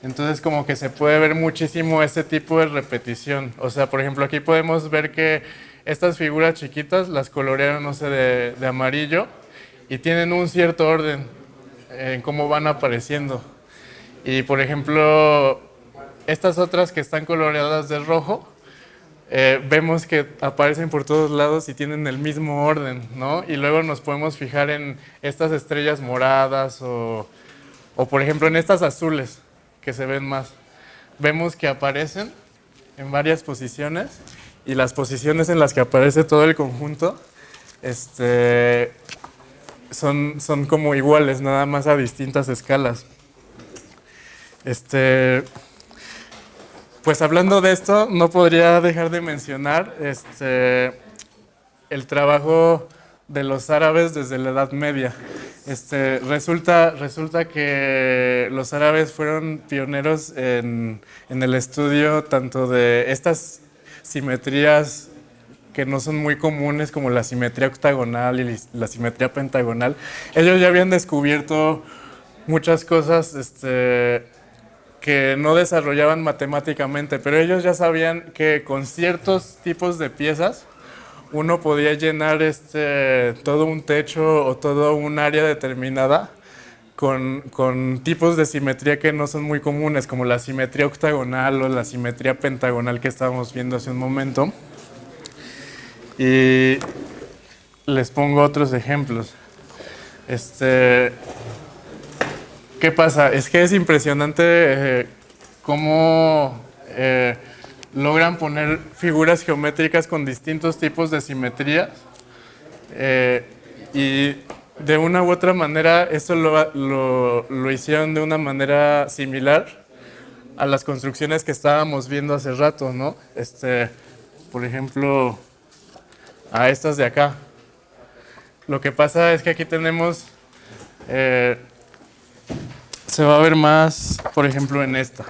entonces como que se puede ver muchísimo este tipo de repetición. O sea, por ejemplo, aquí podemos ver que estas figuras chiquitas las colorearon, no sé, de amarillo, y tienen un cierto orden en cómo van apareciendo. Y por ejemplo, estas otras que están coloreadas de rojo, vemos que aparecen por todos lados y tienen el mismo orden, ¿no? Y luego nos podemos fijar en estas estrellas moradas o por ejemplo en estas azules que se ven más. Vemos que aparecen en varias posiciones, y las posiciones en las que aparece todo el conjunto son como iguales, nada más a distintas escalas. Pues hablando de esto, no podría dejar de mencionar el trabajo de los árabes desde la Edad Media. Resulta que los árabes fueron pioneros en el estudio tanto de estas simetrías que no son muy comunes, como la simetría octagonal y la simetría pentagonal. Ellos ya habían descubierto muchas cosas que no desarrollaban matemáticamente, pero ellos ya sabían que con ciertos tipos de piezas uno podía llenar todo un techo o todo un área determinada con tipos de simetría que no son muy comunes, como la simetría octagonal o la simetría pentagonal que estábamos viendo hace un momento. Y les pongo otros ejemplos. ¿Qué pasa? Es que es impresionante cómo logran poner figuras geométricas con distintos tipos de simetrías, y de una u otra manera esto lo hicieron de una manera similar a las construcciones que estábamos viendo hace rato, ¿no? Por ejemplo, a estas de acá. Lo que pasa es que aquí tenemos, se va a ver más, por ejemplo, en esta.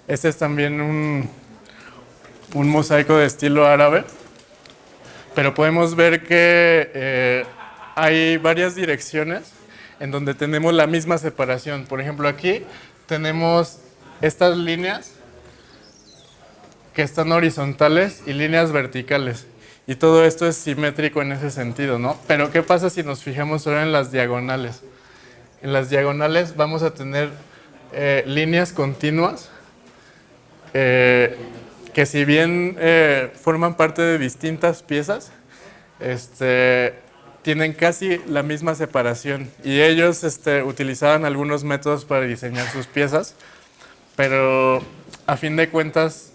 Este es también un mosaico de estilo árabe, pero podemos ver que hay varias direcciones en donde tenemos la misma separación. Por ejemplo, aquí tenemos estas líneas que están horizontales y líneas verticales. Y todo esto es simétrico en ese sentido, ¿no? Pero ¿qué pasa si nos fijamos ahora en las diagonales? En las diagonales vamos a tener líneas continuas que si bien forman parte de distintas piezas, tienen casi la misma separación. Y ellos utilizaban algunos métodos para diseñar sus piezas, pero a fin de cuentas,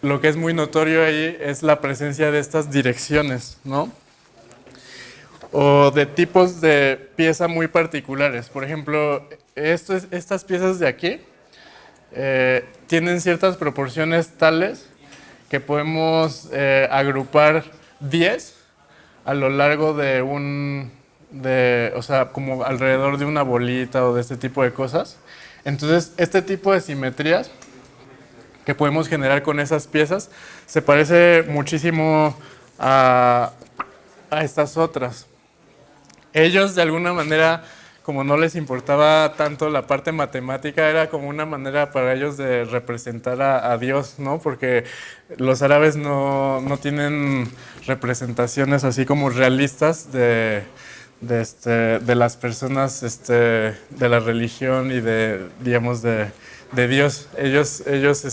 lo que es muy notorio ahí es la presencia de estas direcciones, ¿no? O de tipos de pieza muy particulares. Por ejemplo, estas piezas de aquí tienen ciertas proporciones tales que podemos agrupar 10 a lo largo de o sea, como alrededor de una bolita o de este tipo de cosas. Entonces, este tipo de simetrías que podemos generar con esas piezas se parece muchísimo a estas otras. Ellos, de alguna manera, como no les importaba tanto la parte matemática, era como una manera para ellos de representar a Dios, ¿no? Porque los árabes no tienen representaciones así como realistas de las personas de la religión y digamos, de Dios. Ellos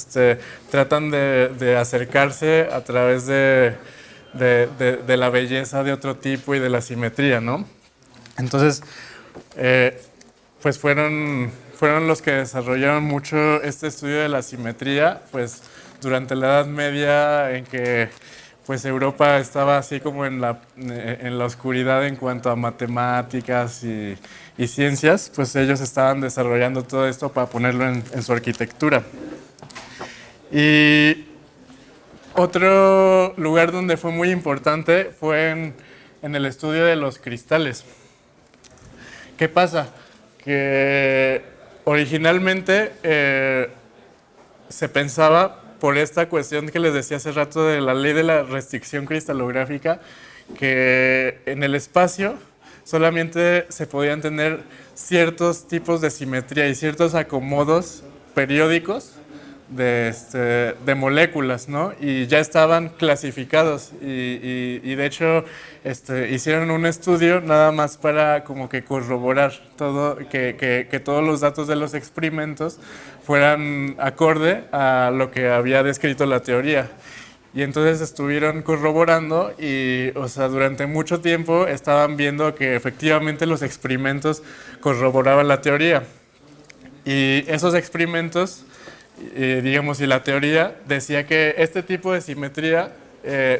tratan de acercarse a través de la belleza de otro tipo y de la simetría, ¿no? Entonces, pues fueron los que desarrollaron mucho este estudio de la simetría, pues durante la Edad Media, en que pues Europa estaba así como en la oscuridad en cuanto a matemáticas y ciencias, pues ellos estaban desarrollando todo esto para ponerlo en su arquitectura. Y otro lugar donde fue muy importante fue en el estudio de los cristales. ¿Qué pasa? Que originalmente se pensaba, por esta cuestión que les decía hace rato de la ley de la restricción cristalográfica, que en el espacio solamente se podían tener ciertos tipos de simetría y ciertos acomodos periódicos de moléculas, ¿no? Y ya estaban clasificados y de hecho hicieron un estudio nada más para como que corroborar todo, que todos los datos de los experimentos fueran acorde a lo que había descrito la teoría. Y entonces estuvieron corroborando y, o sea, durante mucho tiempo estaban viendo que efectivamente los experimentos corroboraban la teoría. Y esos experimentos, digamos, y la teoría decía que este tipo de simetría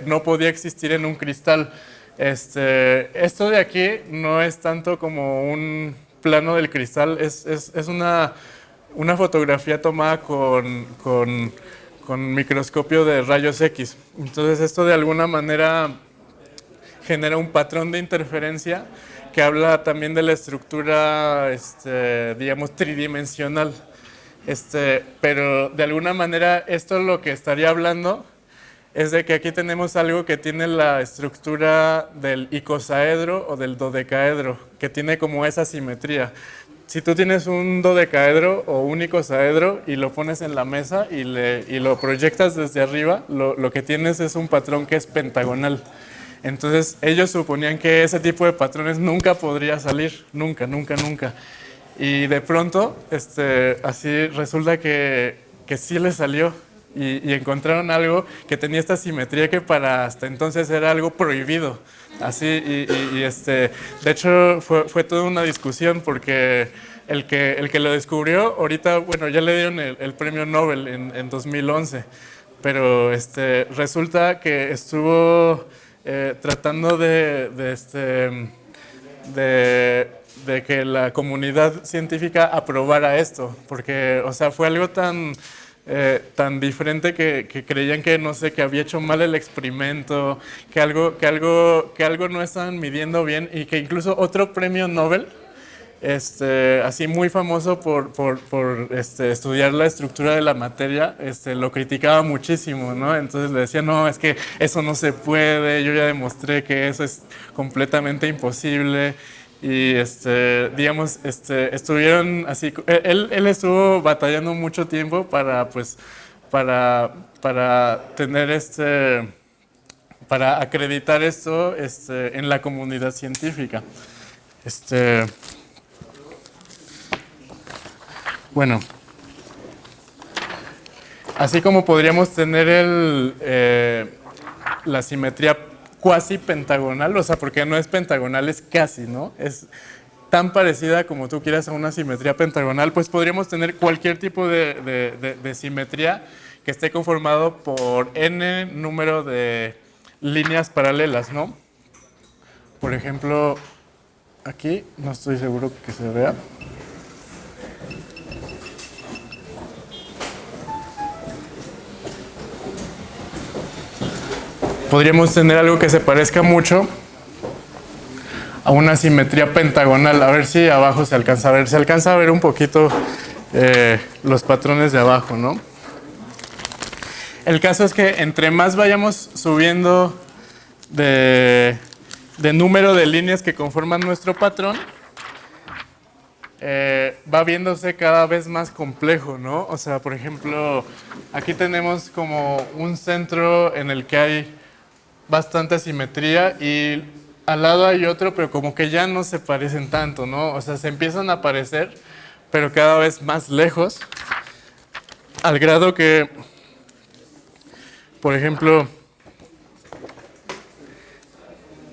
no podía existir en un cristal. Esto de aquí no es tanto como un plano del cristal, es una fotografía tomada con microscopio de rayos X. Entonces esto de alguna manera genera un patrón de interferencia que habla también de la estructura, digamos, tridimensional. Pero de alguna manera esto lo que estaría hablando es de que aquí tenemos algo que tiene la estructura del icosaedro o del dodecaedro, que tiene como esa simetría. Si tú tienes un dodecaedro o un icosaedro y lo pones en la mesa y lo proyectas desde arriba, lo que tienes es un patrón que es pentagonal. Entonces ellos suponían que ese tipo de patrones nunca podría salir, nunca, nunca, nunca. Y de pronto, así resulta que sí le salió y encontraron algo que tenía esta simetría que para hasta entonces era algo prohibido. Así, de hecho fue toda una discusión porque el que lo descubrió, ahorita, bueno, ya le dieron el premio Nobel en 2011, pero resulta que estuvo tratando de que la comunidad científica aprobara esto, porque, o sea, fue algo tan diferente que creían que, no sé, que había hecho mal el experimento, que algo no estaban midiendo bien y que incluso otro premio Nobel así muy famoso por estudiar la estructura de la materia, lo criticaba muchísimo, ¿no? Entonces le decía, no, es que eso no se puede, yo ya demostré que eso es completamente imposible. Y digamos, estuvieron así, él estuvo batallando mucho tiempo para, pues, para tener para acreditar esto en la comunidad científica. Bueno, así como podríamos tener la simetría cuasi pentagonal, o sea, porque no es pentagonal, es casi, ¿no? Es tan parecida como tú quieras a una simetría pentagonal, pues podríamos tener cualquier tipo de simetría que esté conformado por n número de líneas paralelas, ¿no? Por ejemplo, aquí, no estoy seguro que se vea. Podríamos tener algo que se parezca mucho a una simetría pentagonal. A ver si abajo se alcanza a ver. Se alcanza a ver un poquito los patrones de abajo, ¿no? El caso es que entre más vayamos subiendo de número de líneas que conforman nuestro patrón, va viéndose cada vez más complejo, ¿no? O sea, por ejemplo, aquí tenemos como un centro en el que hay bastante simetría y al lado hay otro, pero como que ya no se parecen tanto, ¿no? O sea, se empiezan a parecer, pero cada vez más lejos, al grado que, por ejemplo,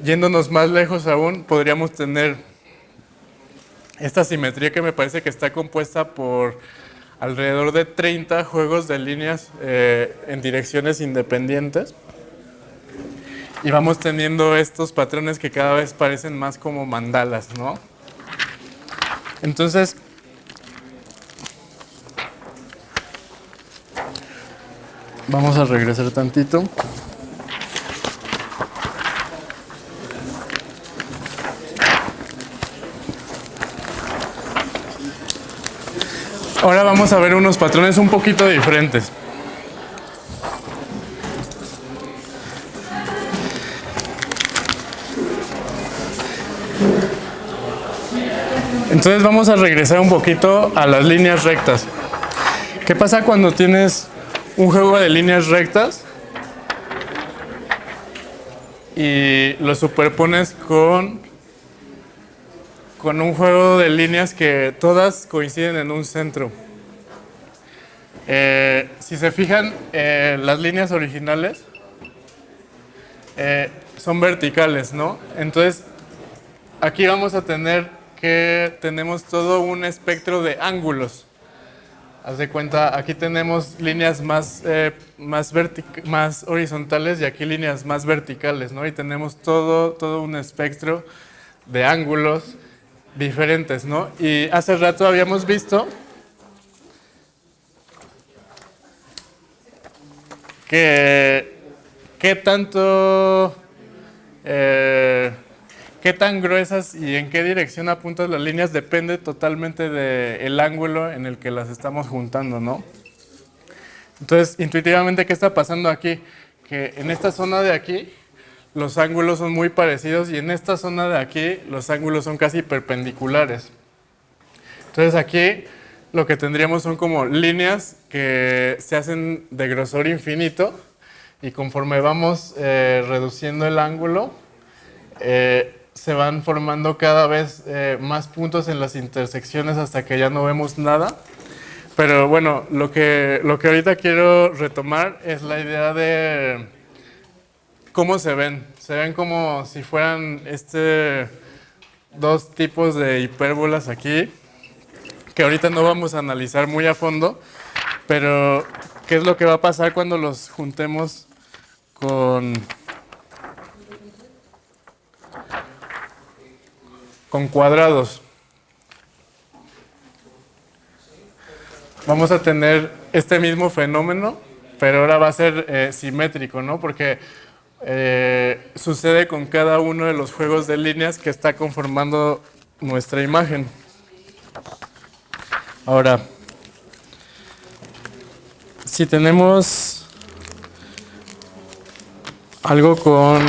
yéndonos más lejos aún, podríamos tener esta simetría que me parece que está compuesta por alrededor de 30 juegos de líneas en direcciones independientes. Y vamos teniendo estos patrones que cada vez parecen más como mandalas, ¿no? Entonces, vamos a regresar tantito. Ahora vamos a ver unos patrones un poquito diferentes. Entonces vamos a regresar un poquito a las líneas rectas. ¿Qué pasa cuando tienes un juego de líneas rectas y lo superpones con un juego de líneas que todas coinciden en un centro? Si se fijan, las líneas originales son verticales, ¿no? Entonces, aquí vamos a tener que tenemos todo un espectro de ángulos. Haz de cuenta, aquí tenemos líneas más horizontales y aquí líneas más verticales, ¿no? Y tenemos todo un espectro de ángulos diferentes, ¿no? Y hace rato habíamos visto que qué tan gruesas y en qué dirección apuntas las líneas depende totalmente del ángulo en el que las estamos juntando, ¿no? Entonces, intuitivamente, ¿qué está pasando aquí? Que en esta zona de aquí los ángulos son muy parecidos y en esta zona de aquí los ángulos son casi perpendiculares. Entonces aquí lo que tendríamos son como líneas que se hacen de grosor infinito y conforme vamos reduciendo el ángulo, se van formando cada vez más puntos en las intersecciones hasta que ya no vemos nada. Pero bueno, lo que ahorita quiero retomar es la idea de cómo se ven. Se ven como si fueran dos tipos de hipérbolas aquí, que ahorita no vamos a analizar muy a fondo, pero ¿qué es lo que va a pasar cuando los juntemos con cuadrados? Vamos a tener este mismo fenómeno, pero ahora va a ser simétrico, ¿no? Porque sucede con cada uno de los juegos de líneas que está conformando nuestra imagen. Ahora, si tenemos algo con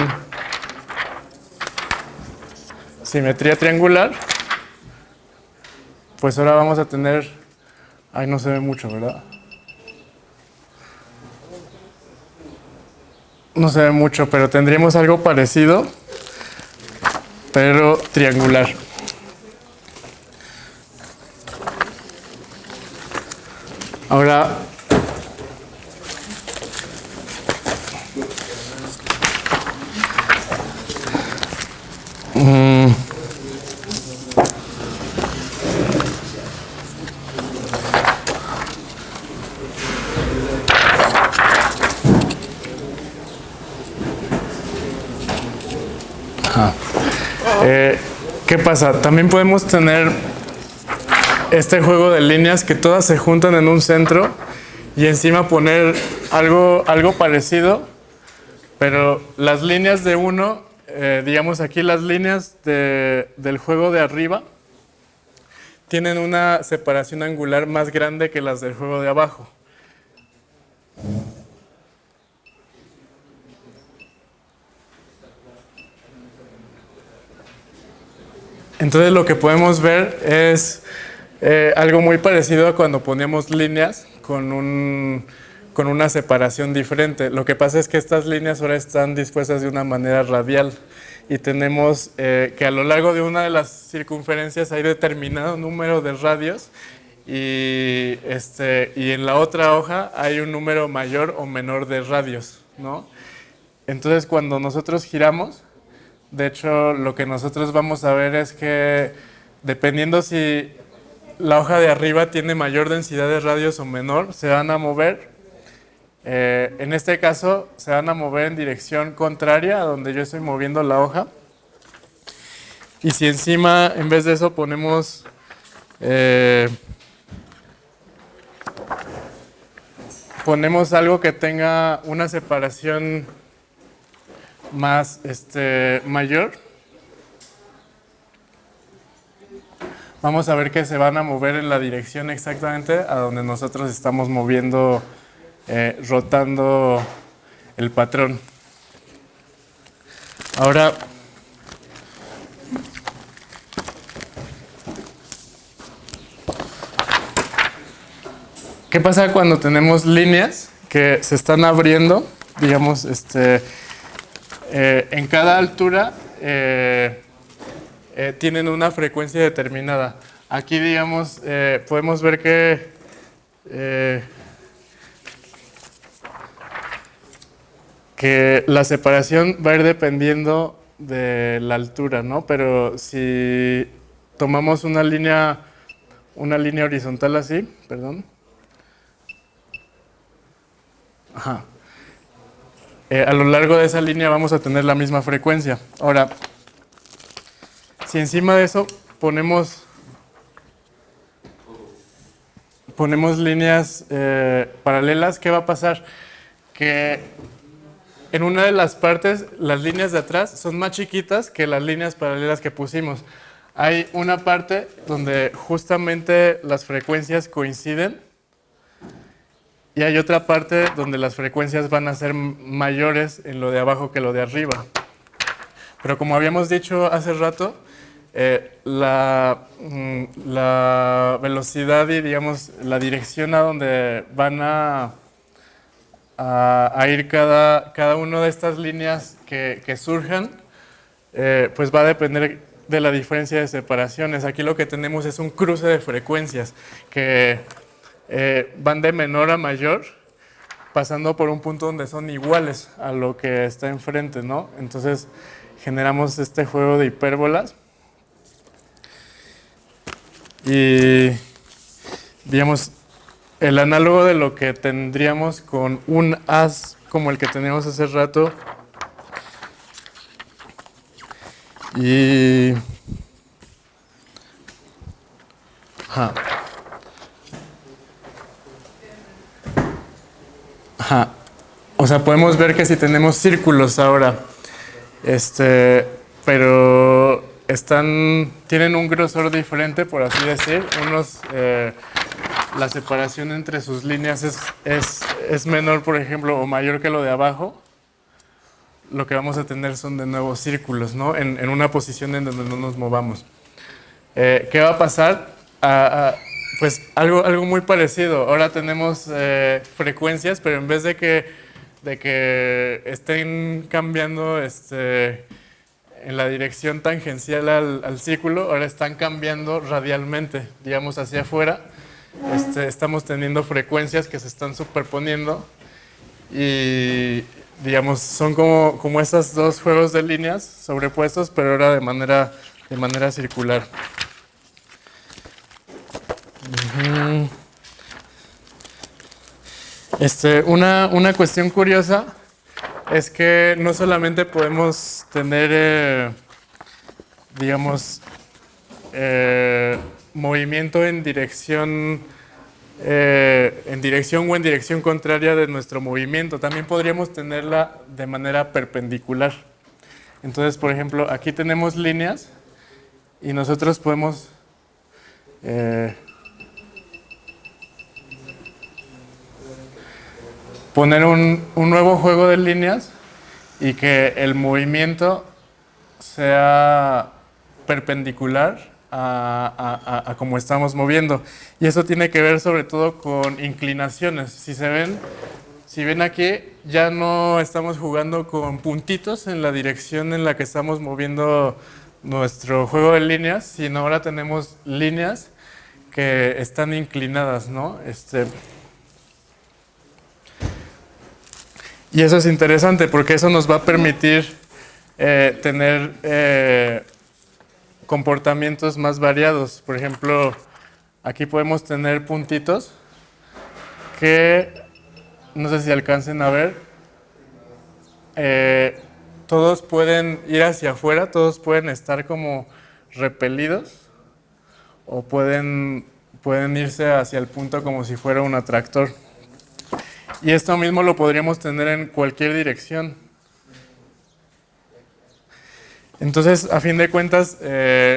simetría triangular, pues ahora vamos a tener... Ahí no se ve mucho, ¿verdad? No se ve mucho, pero tendríamos algo parecido, pero triangular. Ahora, ¿qué pasa? También podemos tener este juego de líneas que todas se juntan en un centro y encima poner algo parecido, pero las líneas de uno, digamos aquí las líneas del juego de arriba, tienen una separación angular más grande que las del juego de abajo. Entonces lo que podemos ver es algo muy parecido a cuando poníamos líneas con una separación diferente. Lo que pasa es que estas líneas ahora están dispuestas de una manera radial y tenemos que a lo largo de una de las circunferencias hay determinado número de radios y en la otra hoja hay un número mayor o menor de radios, ¿no? Entonces cuando nosotros giramos, de hecho, lo que nosotros vamos a ver es que dependiendo si la hoja de arriba tiene mayor densidad de radios o menor, se van a mover. En este caso, se van a mover en dirección contraria a donde yo estoy moviendo la hoja. Y si encima, en vez de eso, ponemos algo que tenga una separación más mayor, vamos a ver que se van a mover en la dirección exactamente a donde nosotros estamos moviendo, rotando el patrón. Ahora, ¿qué pasa cuando tenemos líneas que se están abriendo? Digamos, en cada altura tienen una frecuencia determinada. Aquí, digamos, podemos ver que la separación va a ir dependiendo de la altura, ¿no? Pero si tomamos una línea horizontal así, perdón. Ajá. A lo largo de esa línea vamos a tener la misma frecuencia. Ahora, si encima de eso ponemos líneas paralelas, ¿qué va a pasar? Que en una de las partes, las líneas de atrás son más chiquitas que las líneas paralelas que pusimos. Hay una parte donde justamente las frecuencias coinciden. Y hay otra parte donde las frecuencias van a ser mayores en lo de abajo que lo de arriba. Pero como habíamos dicho hace rato, la velocidad y, digamos, la dirección a donde van a ir cada una de estas líneas que surjan, pues va a depender de la diferencia de separaciones. Aquí lo que tenemos es un cruce de frecuencias que van de menor a mayor, pasando por un punto donde son iguales a lo que está enfrente, ¿no? Entonces generamos este juego de hipérbolas y, digamos, el análogo de lo que tendríamos con un haz como el que teníamos hace rato y... Ajá. Ajá. O sea, podemos ver que si tenemos círculos ahora, pero tienen un grosor diferente, por así decir. Unos la separación entre sus líneas es menor, por ejemplo, o mayor que lo de abajo, lo que vamos a tener son de nuevo círculos, ¿no? En una posición en donde no nos movamos. ¿Qué va a pasar? Pues algo muy parecido. Ahora tenemos frecuencias, pero en vez de que estén cambiando en la dirección tangencial al círculo, ahora están cambiando radialmente, digamos hacia afuera. Estamos teniendo frecuencias que se están superponiendo y digamos son como estos dos juegos de líneas sobrepuestos, pero ahora de manera circular. Una cuestión curiosa es que no solamente podemos tener, digamos, movimiento en dirección o en dirección contraria de nuestro movimiento, también podríamos tenerla de manera perpendicular. Entonces, por ejemplo, aquí tenemos líneas y nosotros podemos poner un nuevo juego de líneas y que el movimiento sea perpendicular a cómo estamos moviendo. Y eso tiene que ver sobre todo con inclinaciones. Si ven aquí, ya no estamos jugando con puntitos en la dirección en la que estamos moviendo nuestro juego de líneas, sino ahora tenemos líneas que están inclinadas, ¿no? Y eso es interesante porque eso nos va a permitir tener comportamientos más variados. Por ejemplo, aquí podemos tener puntitos que, no sé si alcancen a ver, todos pueden ir hacia afuera, todos pueden estar como repelidos o pueden irse hacia el punto como si fuera un atractor. Y esto mismo lo podríamos tener en cualquier dirección. Entonces, a fin de cuentas,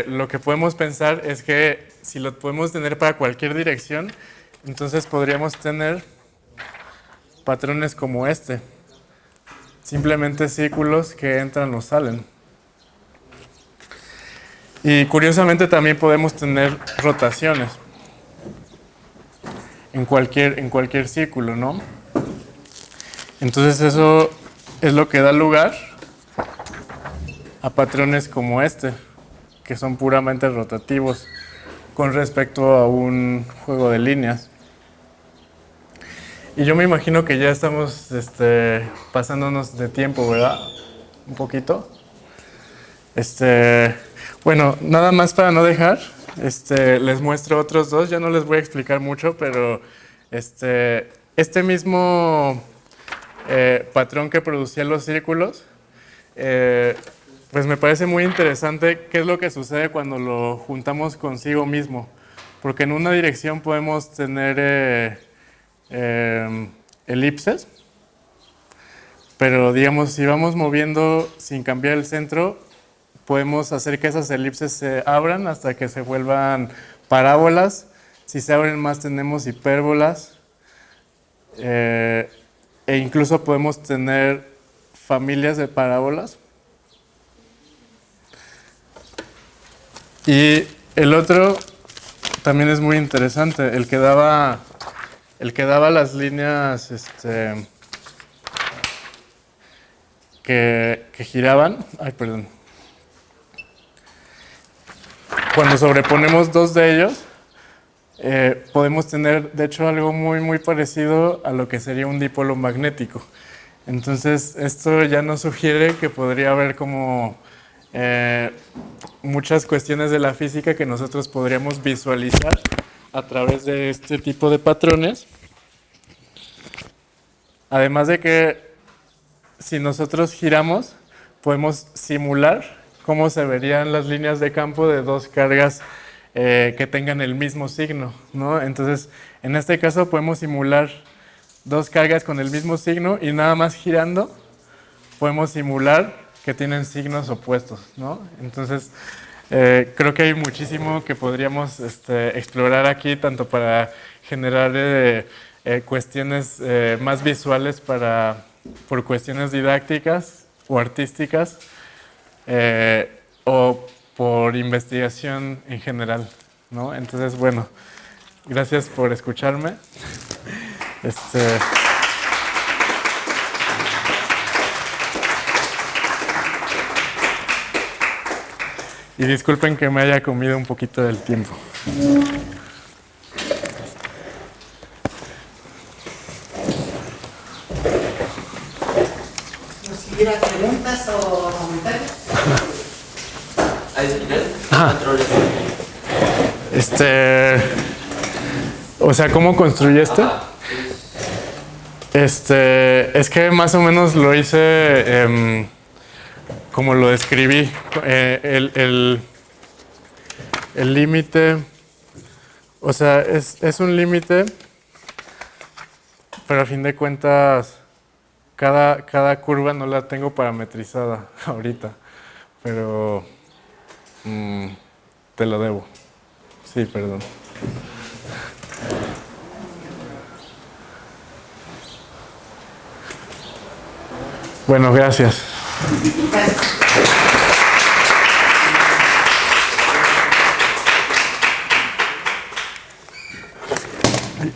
lo que podemos pensar es que si lo podemos tener para cualquier dirección, entonces podríamos tener patrones como este. Simplemente círculos que entran o salen. Y curiosamente también podemos tener rotaciones en cualquier círculo, ¿no? Entonces eso es lo que da lugar a patrones como este, que son puramente rotativos con respecto a un juego de líneas. Y yo me imagino que ya estamos pasándonos de tiempo, ¿verdad? Un poquito. Bueno, nada más para no dejar, les muestro otros dos, ya no les voy a explicar mucho, pero este mismo patrón que producía los círculos, pues me parece muy interesante qué es lo que sucede cuando lo juntamos consigo mismo, porque en una dirección podemos tener elipses, pero digamos si vamos moviendo sin cambiar el centro, podemos hacer que esas elipses se abran hasta que se vuelvan parábolas. Si se abren más tenemos hipérbolas, e incluso podemos tener familias de parábolas. Y el otro también es muy interesante, el que daba las líneas que giraban. Ay, perdón. Cuando sobreponemos dos de ellos, podemos tener, de hecho, algo muy parecido a lo que sería un dipolo magnético. Entonces, esto ya nos sugiere que podría haber como muchas cuestiones de la física que nosotros podríamos visualizar a través de este tipo de patrones. Además de que si nosotros giramos, podemos simular cómo se verían las líneas de campo de dos cargas que tengan el mismo signo, ¿no? Entonces, en este caso podemos simular dos cargas con el mismo signo y nada más girando podemos simular que tienen signos opuestos, ¿no? Entonces, Creo que hay muchísimo que podríamos explorar aquí, tanto para generar cuestiones más visuales por cuestiones didácticas o artísticas, o por investigación en general, ¿no? Entonces, bueno, gracias por escucharme. Y disculpen que me haya comido un poquito del tiempo. Si hubiera preguntas o comentarios. Al final, O sea, ¿cómo construí este? Es que más o menos lo hice como lo describí. El límite, o sea, es un límite, pero a fin de cuentas, cada curva no la tengo parametrizada ahorita, pero te lo debo. Sí, perdón. Bueno, gracias. Gracias.